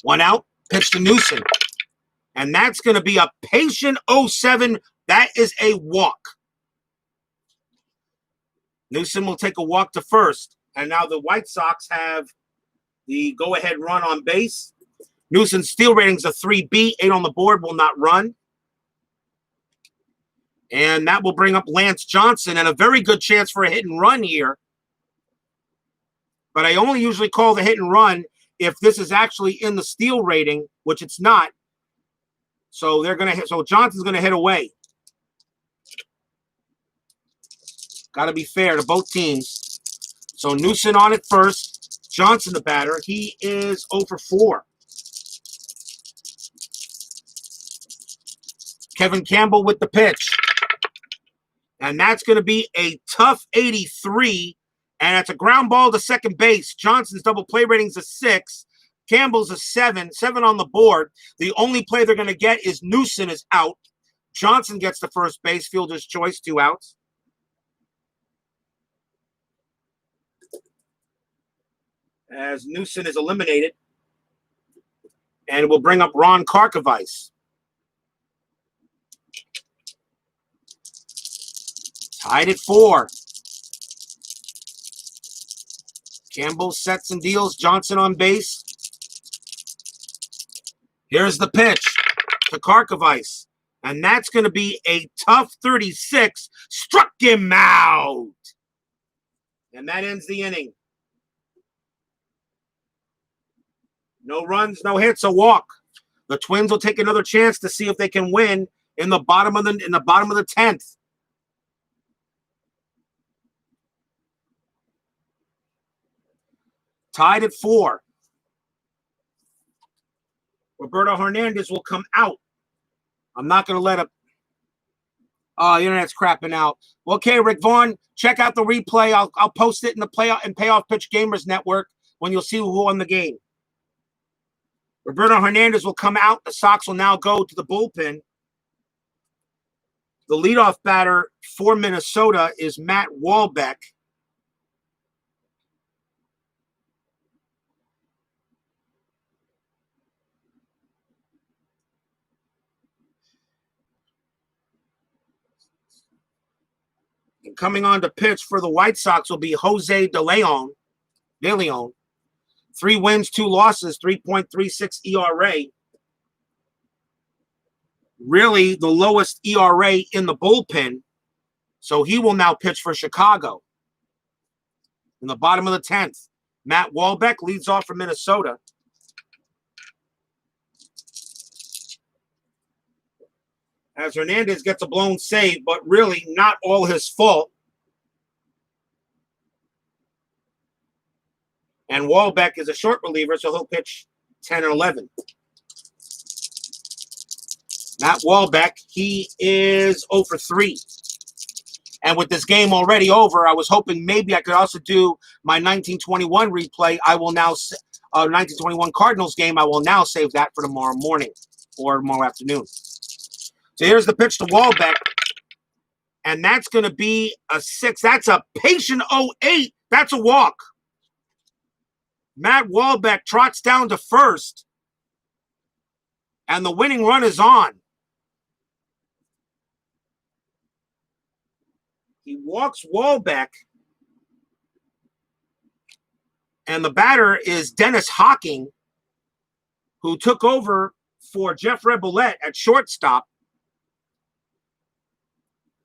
1 out. Pitch to Newson. And that's going to be a patient 0-7. That is a walk. Newson will take a walk to first. And now the White Sox have the go-ahead run on base. Newson's steal rating's a 3B. 8 on the board, will not run. And that will bring up Lance Johnson and a very good chance for a hit and run here. But I only usually call the hit and run if this is actually in the steal rating, which it's not. So Johnson's going to hit away. Got to be fair to both teams. So Newson on it first. Johnson the batter. He is 0 for 4. Kevin Campbell with the pitch. And that's going to be a tough 83. And it's a ground ball to second base. Johnson's double play rating's a 6. Campbell's a 7. 7 on the board. The only play they're going to get is Newson is out. Johnson gets the first base. Fielder's choice, 2 outs. As Newson is eliminated. And we'll bring up Ron Karkovice. Tied at 4. Campbell sets and deals. Johnson on base. Here's the pitch to Karkovice. And that's going to be a tough 36. Struck him out. And that ends the inning. No runs, no hits, a walk. The Twins will take another chance to see if they can win in the bottom of the 10th. Tied at 4. Roberto Hernandez will come out. I'm not going to let him. Oh, the internet's crapping out. Okay, Rick Vaughn, check out the replay. I'll post it in the Payoff Pitch Gamers Network when you'll see who won the game. Roberto Hernandez will come out. The Sox will now go to the bullpen. The leadoff batter for Minnesota is Matt Wahlbeck. And coming on to pitch for the White Sox will be Jose De Leon. 3 wins, 2 losses, 3.36 ERA. Really the lowest ERA in the bullpen. So he will now pitch for Chicago. In the bottom of the 10th, Matt Wahlbeck leads off for Minnesota. As Hernandez gets a blown save, but really not all his fault. And Wahlbeck is a short reliever, so he'll pitch 10 and 11. Matt Wahlbeck, he is 0 for 3. And with this game already over, I was hoping maybe I could also do my 1921 replay. I will now, 1921 Cardinals game, I will now save that for tomorrow morning or tomorrow afternoon. So here's the pitch to Wahlbeck. And that's going to be a 6. That's a patient 08. That's a walk. Matt Wahlbeck trots down to first. And the winning run is on. He walks Wahlbeck. And the batter is Dennis Hocking, who took over for Jeff Rebollet at shortstop.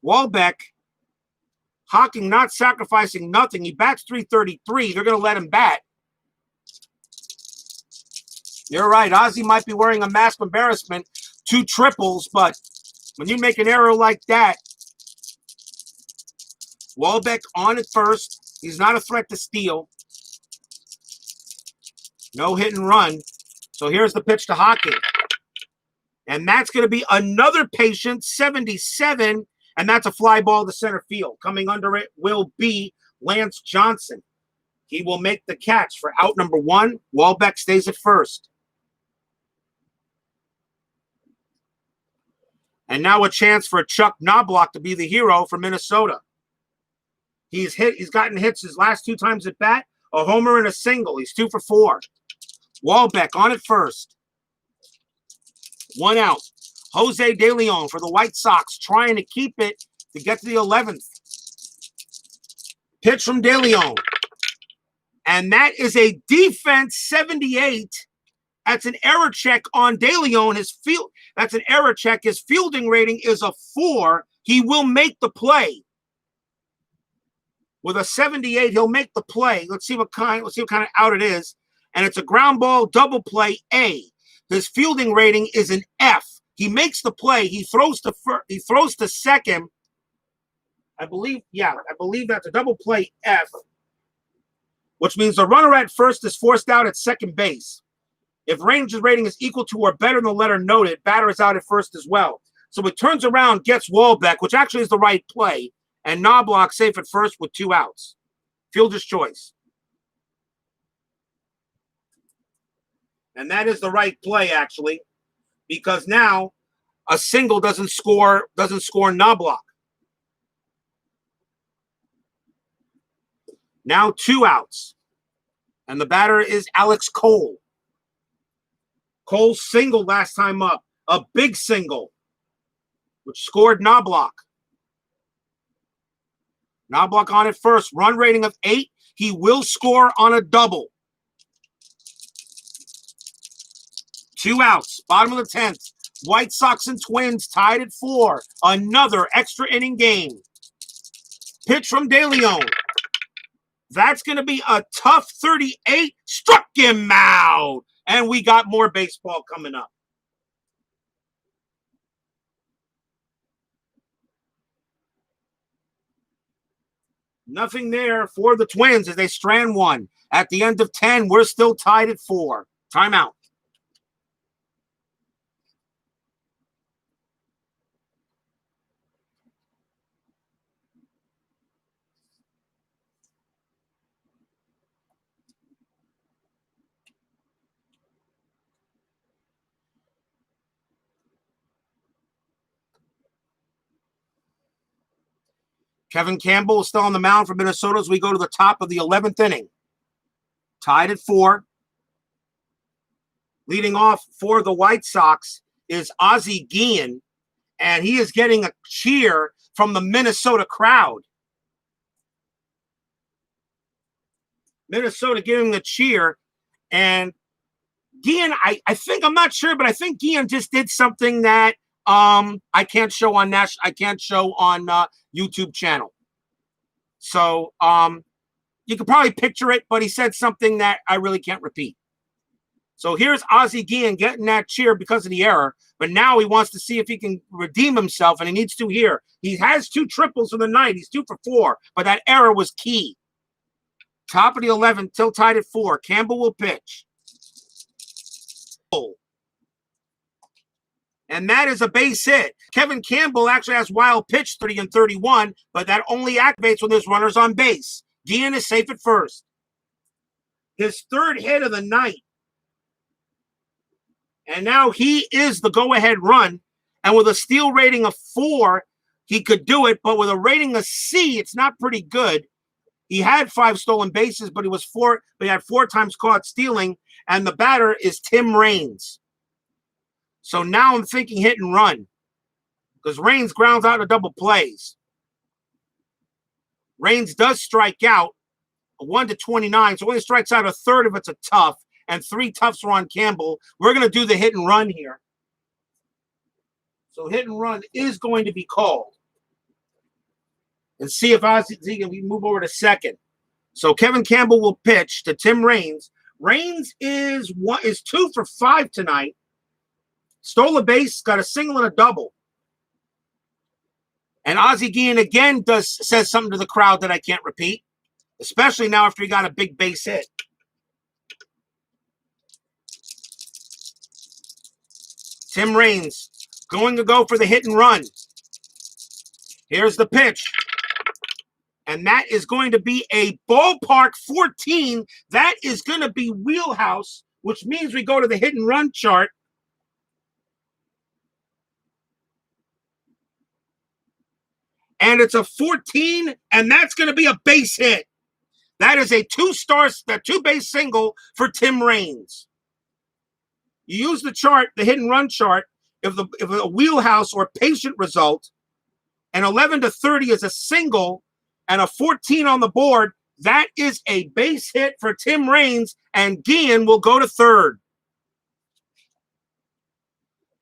Wahlbeck, Hocking not sacrificing nothing. He bats .333. They're going to let him bat. You're right. Ozzie might be wearing a mask of embarrassment. 2 triples, but when you make an error like that, Wahlbeck on at first. He's not a threat to steal. No hit and run. So here's the pitch to Hocking. And that's going to be another patient, 77. And that's a fly ball to center field. Coming under it will be Lance Johnson. He will make the catch for out number 1. Wahlbeck stays at first. And now a chance for Chuck Knobloch to be the hero for Minnesota. He's gotten hits his last 2 times at bat, a homer and a single. He's 2 for 4. Wahlbeck on at first. 1 out. Jose De Leon for the White Sox trying to keep it to get to the 11th. Pitch from De Leon. And that is a defense 78. That's an error check on De Leon. That's an error check. His fielding rating is a 4. He will make the play. With a 78, he'll make the play. Let's see what kind of out it is. And it's a ground ball double play A. His fielding rating is an F. He makes the play. He throws to second. I believe that's a double play F, which means the runner at first is forced out at second base. If Rangers' rating is equal to or better than the letter noted, batter is out at first as well. So it turns around, gets Wahlbeck, which actually is the right play, and Knobloch safe at first with 2 outs. Fielder's choice. And that is the right play, actually, because now a single doesn't score Knobloch. Now 2 outs. And the batter is Alex Cole. Cole singled last time up. A big single, which scored Knobloch. Knobloch on at first. Run rating of 8. He will score on a double. 2 outs. Bottom of the 10th. White Sox and Twins tied at 4. Another extra inning game. Pitch from De Leon. That's going to be a tough 38. Struck him out. And we got more baseball coming up. Nothing there for the Twins as they strand 1. At the end of 10, we're still tied at 4. Timeout. Kevin Campbell is still on the mound for Minnesota as we go to the top of the 11th inning. Tied at 4. Leading off for the White Sox is Ozzie Guillen, and he is getting a cheer from the Minnesota crowd. Minnesota giving the cheer, and Guillen, I'm not sure, but I think Guillen just did something that I can't show on YouTube channel. So you could probably picture it, but he said something that I really can't repeat. So here's Ozzie Guillen getting that cheer because of the error, but now he wants to see if he can redeem himself, and he needs to here. He has 2 triples in the night. He's 2 for 4, but that error was key. Top of the 11th, still tied at 4. Campbell will pitch. And that is a base hit. Kevin Campbell actually has wild pitch 30 and 31, but that only activates when there's runners on base. Guillen is safe at first. His third hit of the night. And now he is the go-ahead run. And with a steal rating of 4, he could do it. But with a rating of C, it's not pretty good. He had 5 stolen bases, but he had 4 times caught stealing. And the batter is Tim Raines. So now I'm thinking hit and run. Because Raines grounds out a double plays. Raines does strike out. 1-29, so only strikes out a third of it's a tough, and 3 toughs are on Campbell. We're going to do the hit and run here. So hit and run is going to be called. And see if we move over to second. So Kevin Campbell will pitch to Tim Raines. Raines is 2 for 5 tonight. Stole a base, got a single and a double. And Ozzie Guillen again says something to the crowd that I can't repeat. Especially now after he got a big base hit. Tim Raines going to go for the hit and run. Here's the pitch. And that is going to be a ballpark 14. That is going to be wheelhouse, which means we go to the hit and run chart. And it's a 14, and that's going to be a base hit. That is a 2-base single for Tim Raines. You use the chart, the hit and run chart, if a wheelhouse or patient result, and 11 to 30 is a single, and a 14 on the board, that is a base hit for Tim Raines, and Guillen will go to third.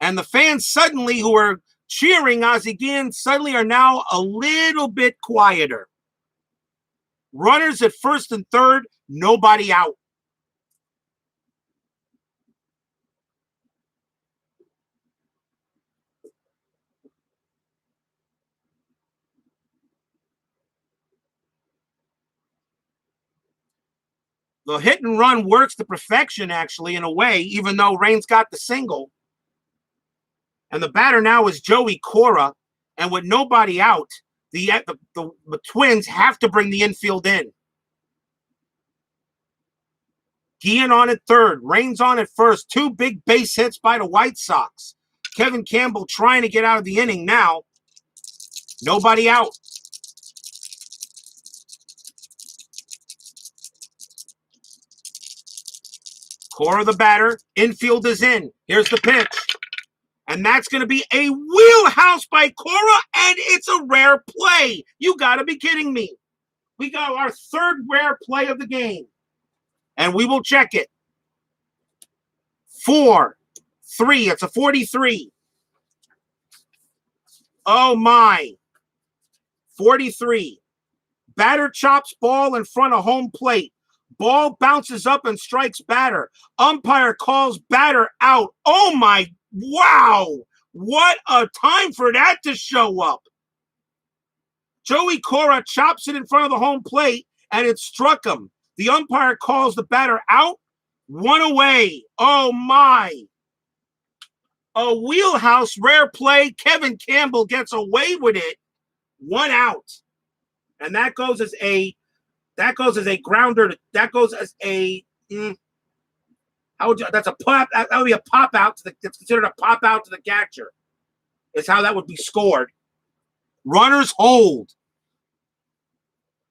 And the fans suddenly, who are cheering Ozzie Guillen, suddenly are now a little bit quieter. Runners at first and third, nobody out. The hit and run works to perfection, actually, in a way, even though Raines got the single. And the batter now is Joey Cora. And with nobody out, the Twins have to bring the infield in. Guillen on at third. Raines on at first. 2 big base hits by the White Sox. Kevin Campbell trying to get out of the inning now. Nobody out. Cora the batter. Infield is in. Here's the pitch. And that's going to be a wheelhouse by Cora, and it's a rare play. You got to be kidding me. We got our third rare play of the game. And we will check it. 4-3. It's a 43. Oh, my. 43. Batter chops ball in front of home plate. Ball bounces up and strikes batter. Umpire calls batter out. Oh, my. Wow. What a time for that to show up. Joey Cora chops it in front of the home plate, and it struck him. The umpire calls the batter out. 1 away. Oh, my. A wheelhouse rare play. Kevin Campbell gets away with it. 1 out. And that goes as a grounder. That goes as a that's a pop. That would be a pop out it's considered a pop out to the catcher. Is how that would be scored. Runners hold.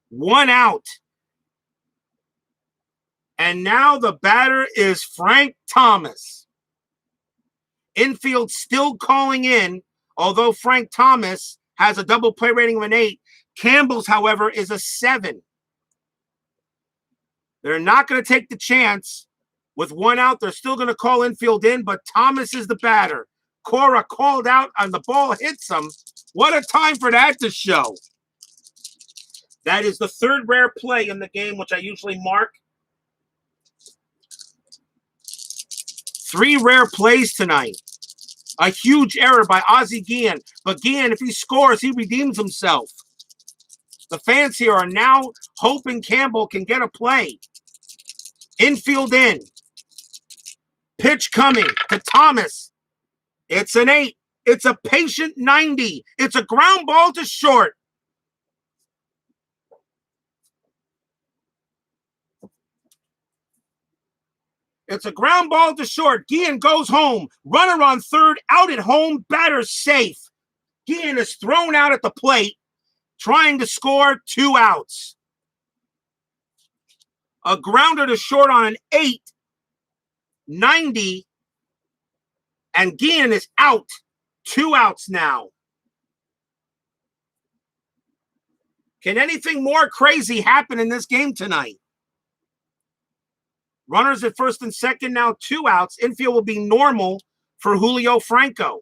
1 out. And now the batter is Frank Thomas. Infield still calling in, although Frank Thomas has a double play rating of an 8. Campbell's, however, is a 7. They're not going to take the chance. With 1 out, they're still going to call infield in, but Thomas is the batter. Cora called out and the ball hits him. What a time for that to show. That is the third rare play in the game, which I usually mark. 3 rare plays tonight. A huge error by Ozzie Guillen. But Guillen, if he scores, he redeems himself. The fans here are now hoping Campbell can get a play. Infield in. Pitch coming to Thomas. It's an 8. It's a patient 90. It's a ground ball to short. It's a ground ball to short. Guillen goes home. Runner on third, out at home, batter safe. Guillen is thrown out at the plate, trying to score 2 outs. A grounder to short on an 8, 90, and Guillen is out. 2 outs now. Can anything more crazy happen in this game tonight? Runners at first and second, now 2 outs. Infield will be normal for Julio Franco.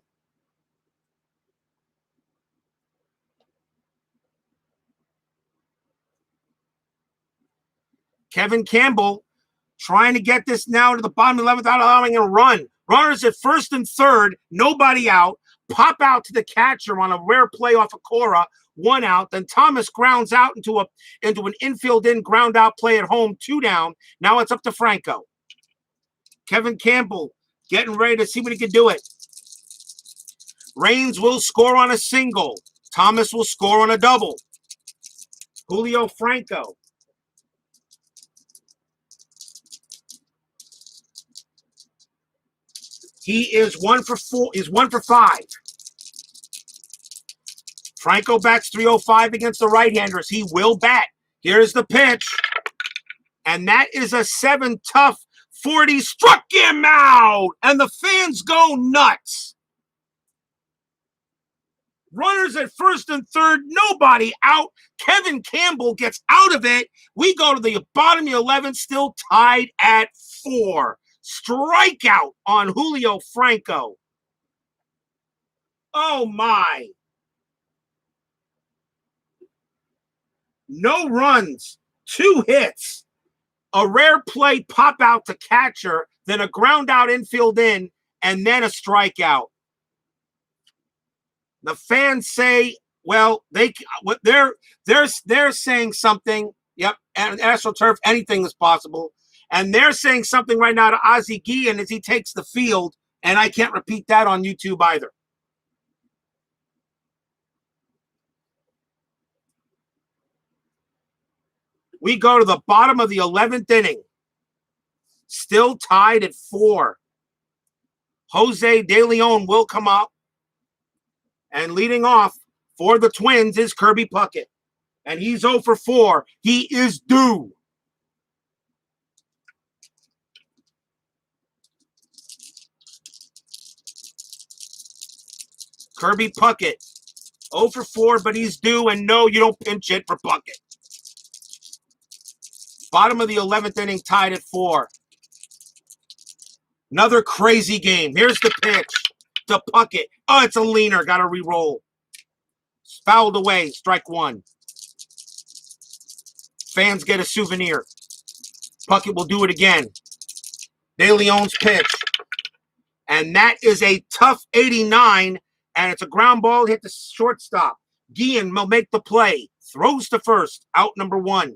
Kevin Campbell trying to get this now to the bottom 11th without allowing a run. Runners at first and third, nobody out. Pop out to the catcher on a rare play off of Cora, 1 out. Then Thomas grounds out into an infield in ground out play at home, 2 down. Now it's up to Franco. Kevin Campbell getting ready to see what he can do it. Raines will score on a single. Thomas will score on a double. Julio Franco. He is 1 for 4. Is 1 for 5. Franco bats .305 against the right-handers. He will bat. Here's the pitch. And that is a 7 tough 40. Struck him out. And the fans go nuts. Runners at first and third. Nobody out. Kevin Campbell gets out of it. We go to the bottom of the 11th, still tied at 4. Strikeout on Julio Franco. Oh, my. No runs, 2 hits, a rare play pop out to catcher, then a ground out infield in, and then a strikeout. The fans say, well, they're saying something. Yep, and AstroTurf, anything is possible. And they're saying something right now to Ozzie Guillen as he takes the field, and I can't repeat that on YouTube either. We go to the bottom of the 11th inning. Still tied at 4. Jose De Leon will come up. And leading off for the Twins is Kirby Puckett. And he's 0 for 4. He is due. Kirby Puckett, 0 for 4, but he's due. And no, you don't pinch hit for Puckett. Bottom of the 11th inning, tied at 4. Another crazy game. Here's the pitch to Puckett. Oh, it's a leaner. Got to re-roll. Fouled away. Strike 1. Fans get a souvenir. Puckett will do it again. De Leon's pitch. And that is a tough 89. And it's a ground ball hit the shortstop. Guillen will make the play. Throws to first. Out number 1.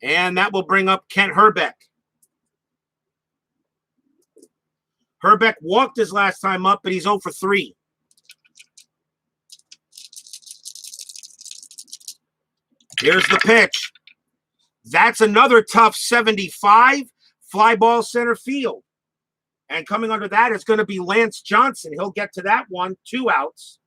And that will bring up Kent Hrbek. Hrbek walked his last time up, but he's 0 for 3. Here's the pitch. That's another tough 75. Fly ball center field. And coming under that is going to be Lance Johnson. He'll get to that one. 2 outs.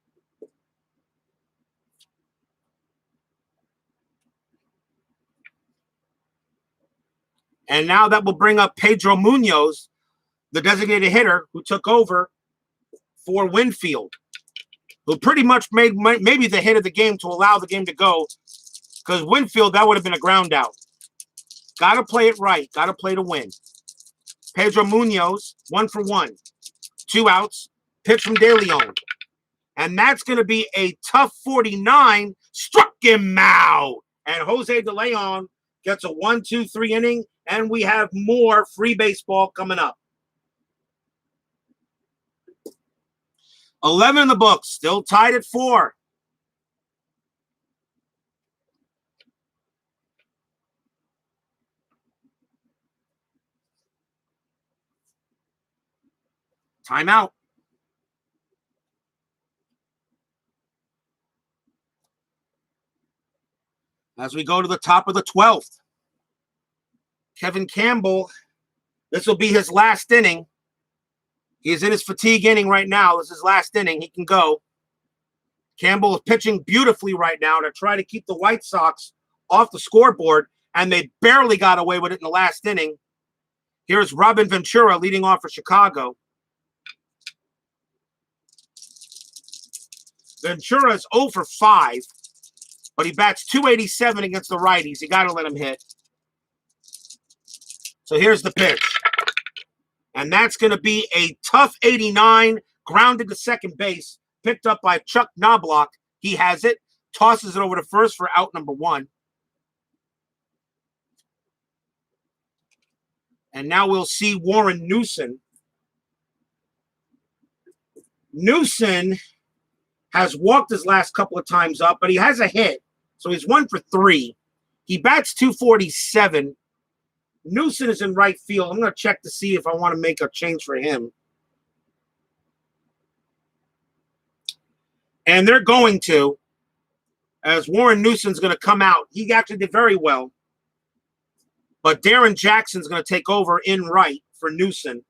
And now that will bring up Pedro Munoz, the designated hitter who took over for Winfield, who pretty much made maybe the hit of the game to allow the game to go, because Winfield, that would have been a ground out. Got to play it right. Got to play to win. Pedro Munoz, 1 for 1. 2 outs. Pitch from De Leon. And that's going to be a tough 49. Struck him out. And Jose De Leon gets a 1-2-3 inning. And we have more free baseball coming up. 11 in the books, still tied at 4. Timeout. As we go to the top of the 12th, Kevin Campbell, this will be his last inning. He's in his fatigue inning right now. This is his last inning. He can go. Campbell is pitching beautifully right now to try to keep the White Sox off the scoreboard, and they barely got away with it in the last inning. Here's Robin Ventura leading off for Chicago. Ventura's 0 for 5, but he bats .287 against the righties. You got to let him hit. So here's the pitch. And that's going to be a tough 89, grounded to second base, picked up by Chuck Knobloch. He has it, tosses it over to first for out number 1. And now we'll see Warren Newson. Newson has walked his last couple of times up, but he has a hit. So he's 1 for 3. He bats .247. Newson is in right field. I'm going to check to see if I want to make a change for him. And they're going to, as Warren Newson's going to come out. He actually did very well. But Darren Jackson's going to take over in right for Newson.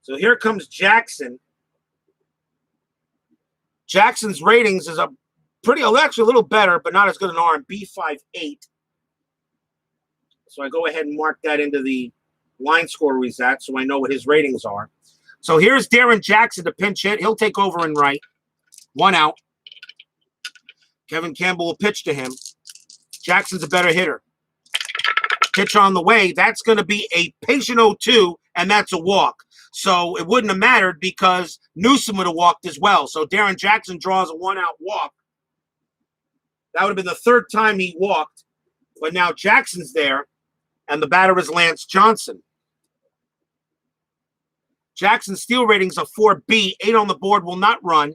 So here comes Jackson. Jackson's ratings is actually a little better, but not as good an arm, B58. So I go ahead and mark that into the line score he's at so I know what his ratings are. So here's Darren Jackson to pinch hit. He'll take over in right. 1 out. Kevin Campbell will pitch to him. Jackson's a better hitter. Pitch on the way. That's going to be a patient 0-2, and that's a walk. So it wouldn't have mattered because Newsom would have walked as well. So Darren Jackson draws a 1-out walk. That would have been the 3rd time he walked. But now Jackson's there, and the batter is Lance Johnson. Jackson's steal ratings of 4B. 8 on the board, will not run.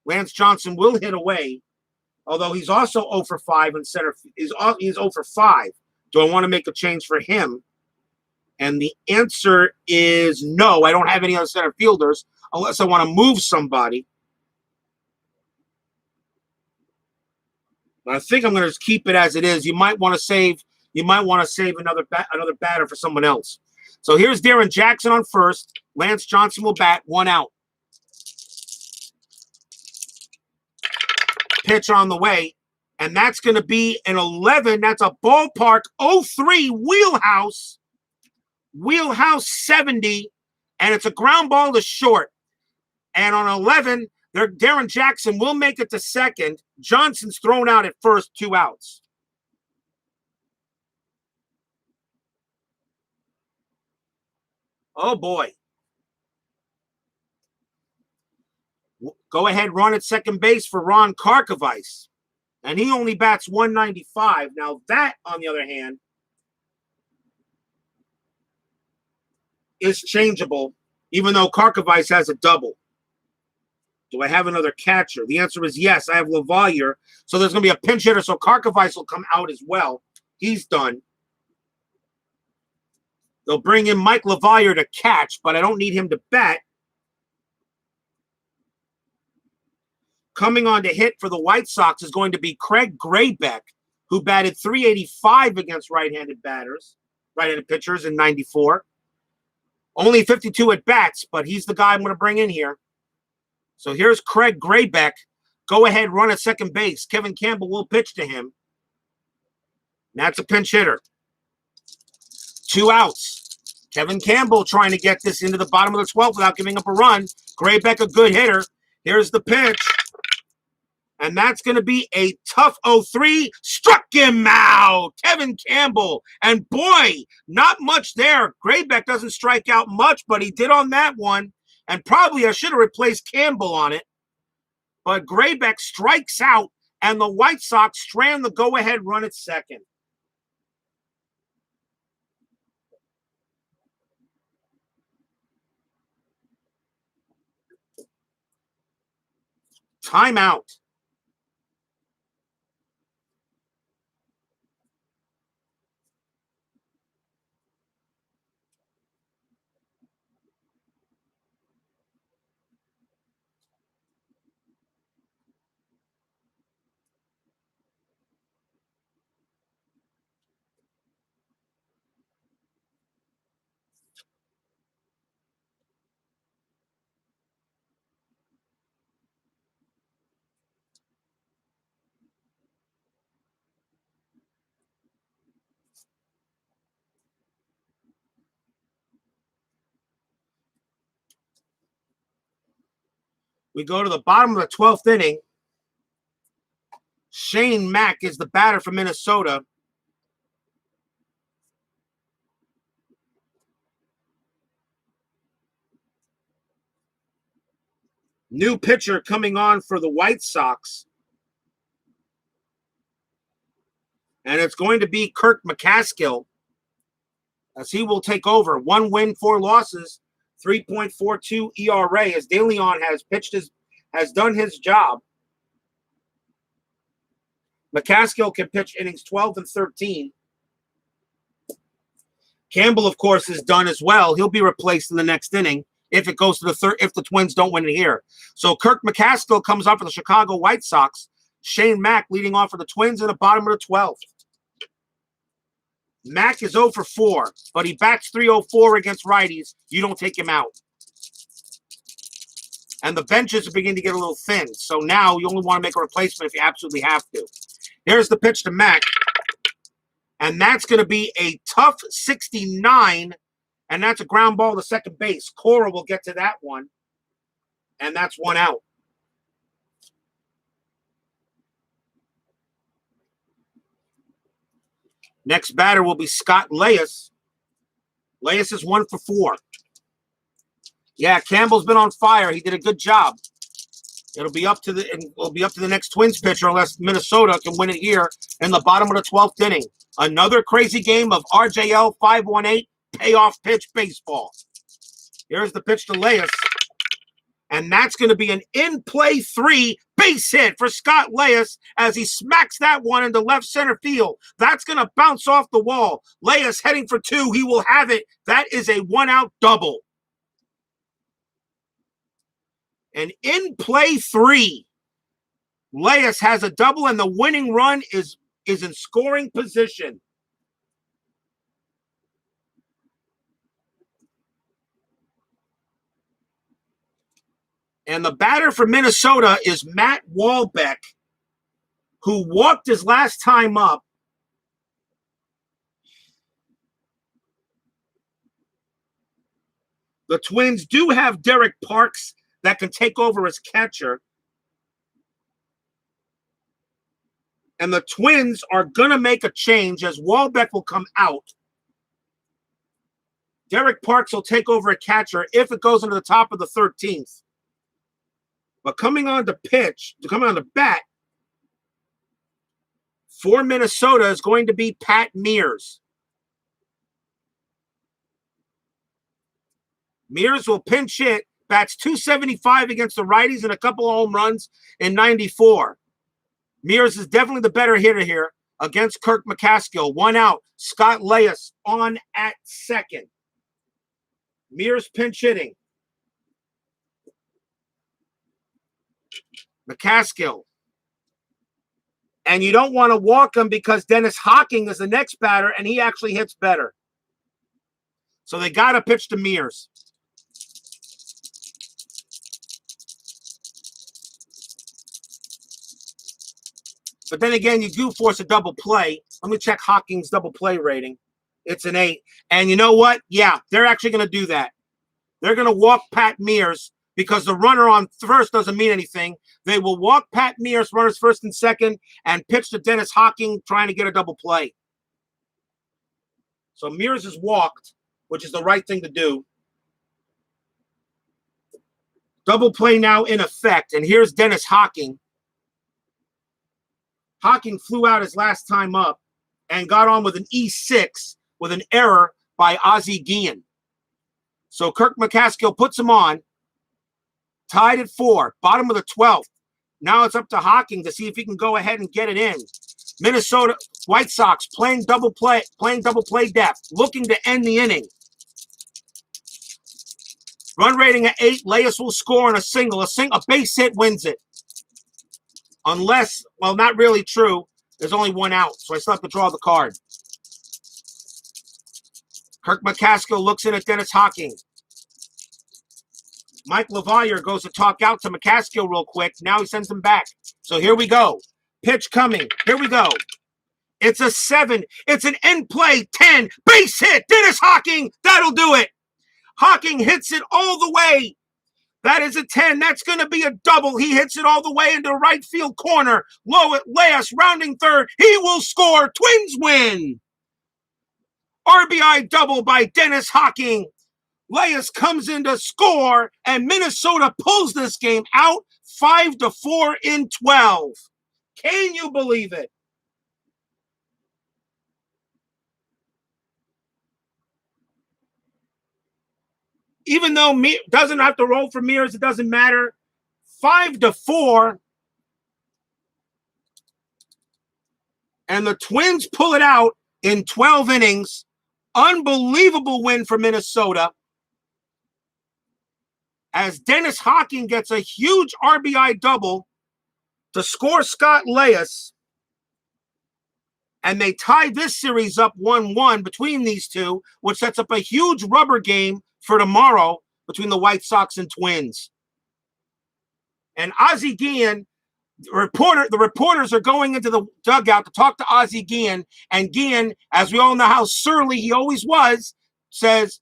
Lance Johnson will hit away, although he's also 0 for 5 in center. He's 0 for 5. Do I want to make a change for him? And the answer is no. I don't have any other center fielders unless I want to move somebody. But I think I'm going to just keep it as it is. You might want to save another batter for someone else. So here's Darren Jackson on first. Lance Johnson will bat. 1 out. Pitch on the way. And that's going to be an 11. That's a ballpark 03 wheelhouse. Wheelhouse 70. And it's a ground ball to short. And on 11, Darren Jackson will make it to second. Johnson's thrown out at first. 2 outs. Oh, boy. Go ahead, run at second base for Ron Karkovice. And he only bats 195. Now that, on the other hand, is changeable, even though Karkovice has a double. Do I have another catcher? The answer is yes. I have LaValliere. So there's going to be a pinch hitter, so Karkovice will come out as well. He's done. They'll bring in Mike LaValliere to catch, but I don't need him to bat. Coming on to hit for the White Sox is going to be Craig Graybeck, who batted .385 against right-handed pitchers in 94. Only 52 at-bats, but he's the guy I'm going to bring in here. So here's Craig Graybeck. Go ahead, run at second base. Kevin Campbell will pitch to him. That's a pinch hitter. 2 outs. Kevin Campbell trying to get this into the bottom of the 12th without giving up a run. Graybeck, a good hitter. Here's the pitch. And that's going to be a tough 0-3. Struck him out. Kevin Campbell. And boy, not much there. Graybeck doesn't strike out much, but he did on that one. And probably I should have replaced Campbell on it. But Graybeck strikes out, and the White Sox strand the go-ahead run at second. Timeout. We go to the bottom of the 12th inning. Shane Mack is the batter for Minnesota. New pitcher coming on for the White Sox. And it's going to be Kirk McCaskill, as he will take over. 1 win, 4 losses, 3.42 ERA, as De Leon has done his job. McCaskill can pitch innings 12 and 13. Campbell, of course, is done as well. He'll be replaced in the next inning if it goes to the third, if the Twins don't win it here. So Kirk McCaskill comes up for the Chicago White Sox. Shane Mack leading off for the Twins in the bottom of the 12th. Mack is 0 for 4, but he bats .304 against righties. You don't take him out. And the benches are beginning to get a little thin. So now you only want to make a replacement if you absolutely have to. Here's the pitch to Mack. And that's going to be a tough 69. And that's a ground ball to second base. Cora will get to that one. And that's 1 out. Next batter will be Scott Leyes. Leyes is 1 for 4. Yeah, Campbell's been on fire. He did a good job. It'll be up to the next Twins pitcher unless Minnesota can win it here in the bottom of the 12th inning. Another crazy game of RJL 518 payoff pitch baseball. Here's the pitch to Leyes. And that's going to be an in-play 3 base hit for Scott Leyes as he smacks that one into left center field. That's going to bounce off the wall. Leyes heading for 2. He will have it. That is a 1-out double. An in-play 3. Leyes has a double, and the winning run is in scoring position. And the batter for Minnesota is Matt Wahlbeck, who walked his last time up. The Twins do have Derek Parks that can take over as catcher. And the Twins are going to make a change as Wahlbeck will come out. Derek Parks will take over at catcher if it goes into the top of the 13th. But coming on to bat for Minnesota is going to be Pat Mears. Mears will pinch hit, bats .275 against the righties and a couple of home runs in 94. Mears is definitely the better hitter here against Kirk McCaskill. 1 out. Scott Leyes on at second. Mears pinch hitting. McCaskill. And you don't want to walk him because Dennis Hocking is the next batter, and he actually hits better. So they got to pitch to Mears. But then again, you do force a double play. Let me check Hocking's double play rating. It's an 8. And you know what? Yeah, they're actually going to do that. They're going to walk Pat Mears because the runner on first doesn't mean anything. They will walk Pat Mears, runners first and second, and pitch to Dennis Hocking trying to get a double play. So Mears is walked, which is the right thing to do. Double play now in effect. And here's Dennis Hocking. Hocking flew out his last time up and got on with an E6 with an error by Ozzie Guillen. So Kirk McCaskill puts him on, tied at 4, bottom of the 12th. Now it's up to Hocking to see if he can go ahead and get it in. Minnesota White Sox playing double play depth, looking to end the inning. Run rating at 8. Leyes will score on a single. A base hit wins it. Unless, well, not really true. There's only one out, so I still have to draw the card. Kirk McCaskill looks in at Dennis Hocking. Mike LaValliere goes to talk out to McCaskill real quick. Now he sends him back. So here we go. Pitch coming. Here we go. It's a 7. It's an end play. 10. Base hit. Dennis Hocking. That'll do it. Hocking hits it all the way. That is a 10. That's going to be a double. He hits it all the way into right field corner. Leyes rounding third. He will score. Twins win. RBI double by Dennis Hocking. Leyes comes in to score, and Minnesota pulls this game out 5-4 in 12. Can you believe it? Even though doesn't have to roll for Mears, it doesn't matter. 5-4. And the Twins pull it out in 12 innings. Unbelievable win for Minnesota. As Dennis Hocking gets a huge RBI double to score Scott Leyes. And they tie this series up 1-1 between these two, which sets up a huge rubber game for tomorrow between the White Sox and Twins. And Ozzie Guillen, the reporters are going into the dugout to talk to Ozzie Guillen, and Guillen, as we all know how surly he always was, says,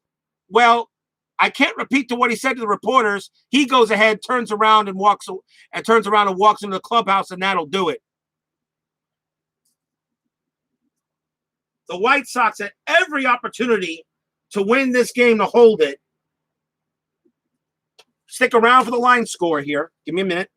well, I can't repeat to what he said to the reporters. He goes ahead, turns around and walks into the clubhouse, and that'll do it. The White Sox had every opportunity to win this game, to hold it. Stick around for the line score here. Give me a minute.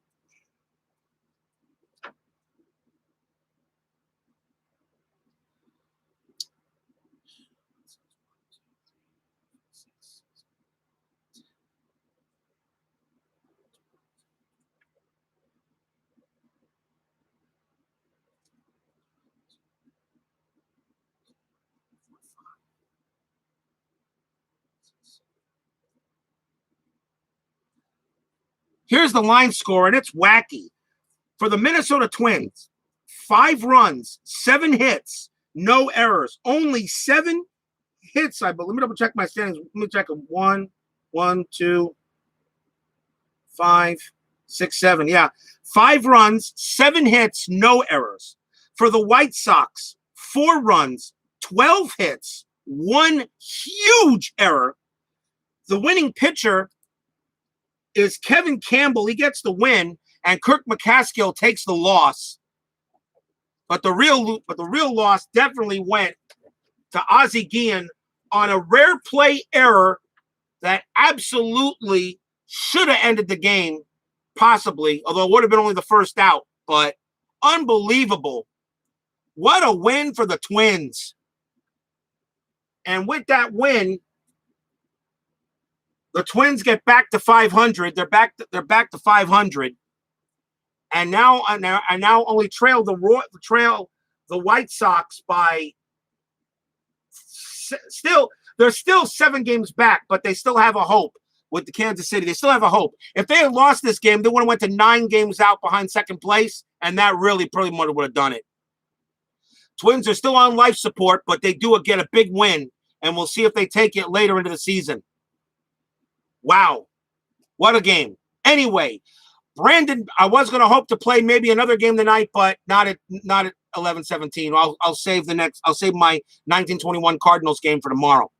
Here's the line score, and it's wacky. For the Minnesota Twins, 5 runs, 7 hits, no errors. Only 7 hits, I believe. Let me double check my standings. Let me check them. 1, 2, 5, 6, 7. Yeah. 5 runs, 7 hits, no errors. For the White Sox, 4 runs, 12 hits, 1 huge error. The winning pitcher is Kevin Campbell. He gets the win, and Kirk McCaskill takes the loss. But the real loss definitely went to Ozzie Guillen on a rare play error that absolutely should have ended the game, possibly, although it would have been only the first out. But unbelievable. What a win for the Twins. And with that win, the Twins get back to 500. They're back to 500, and now only trail the White Sox by they're still 7 games back, but they still have a hope with the Kansas City. They still have a hope. If they had lost this game, they would have went to 9 games out behind second place, and that really probably would have done it. Twins are still on life support, but they do get a big win, and we'll see if they take it later into the season. Wow, what a game. Anyway, Brandon, I was going to hope to play maybe another game tonight, but not at 11:17. I'll save my 1921 Cardinals game for tomorrow.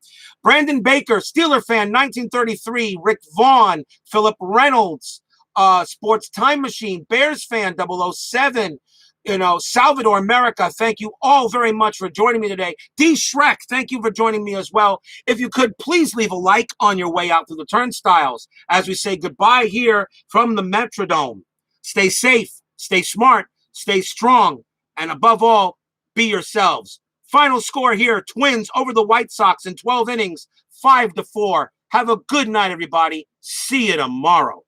Brandon Baker, Steeler fan, 1933. Rick Vaughn, Philip Reynolds, Sports Time Machine, Bears fan, 007. Salvador, America, thank you all very much for joining me today. D. Shrek, thank you for joining me as well. If you could, please leave a like on your way out through the turnstiles as we say goodbye here from the Metrodome. Stay safe, stay smart, stay strong, and above all, be yourselves. Final score here, Twins over the White Sox in 12 innings, 5-4. Have a good night, everybody. See you tomorrow.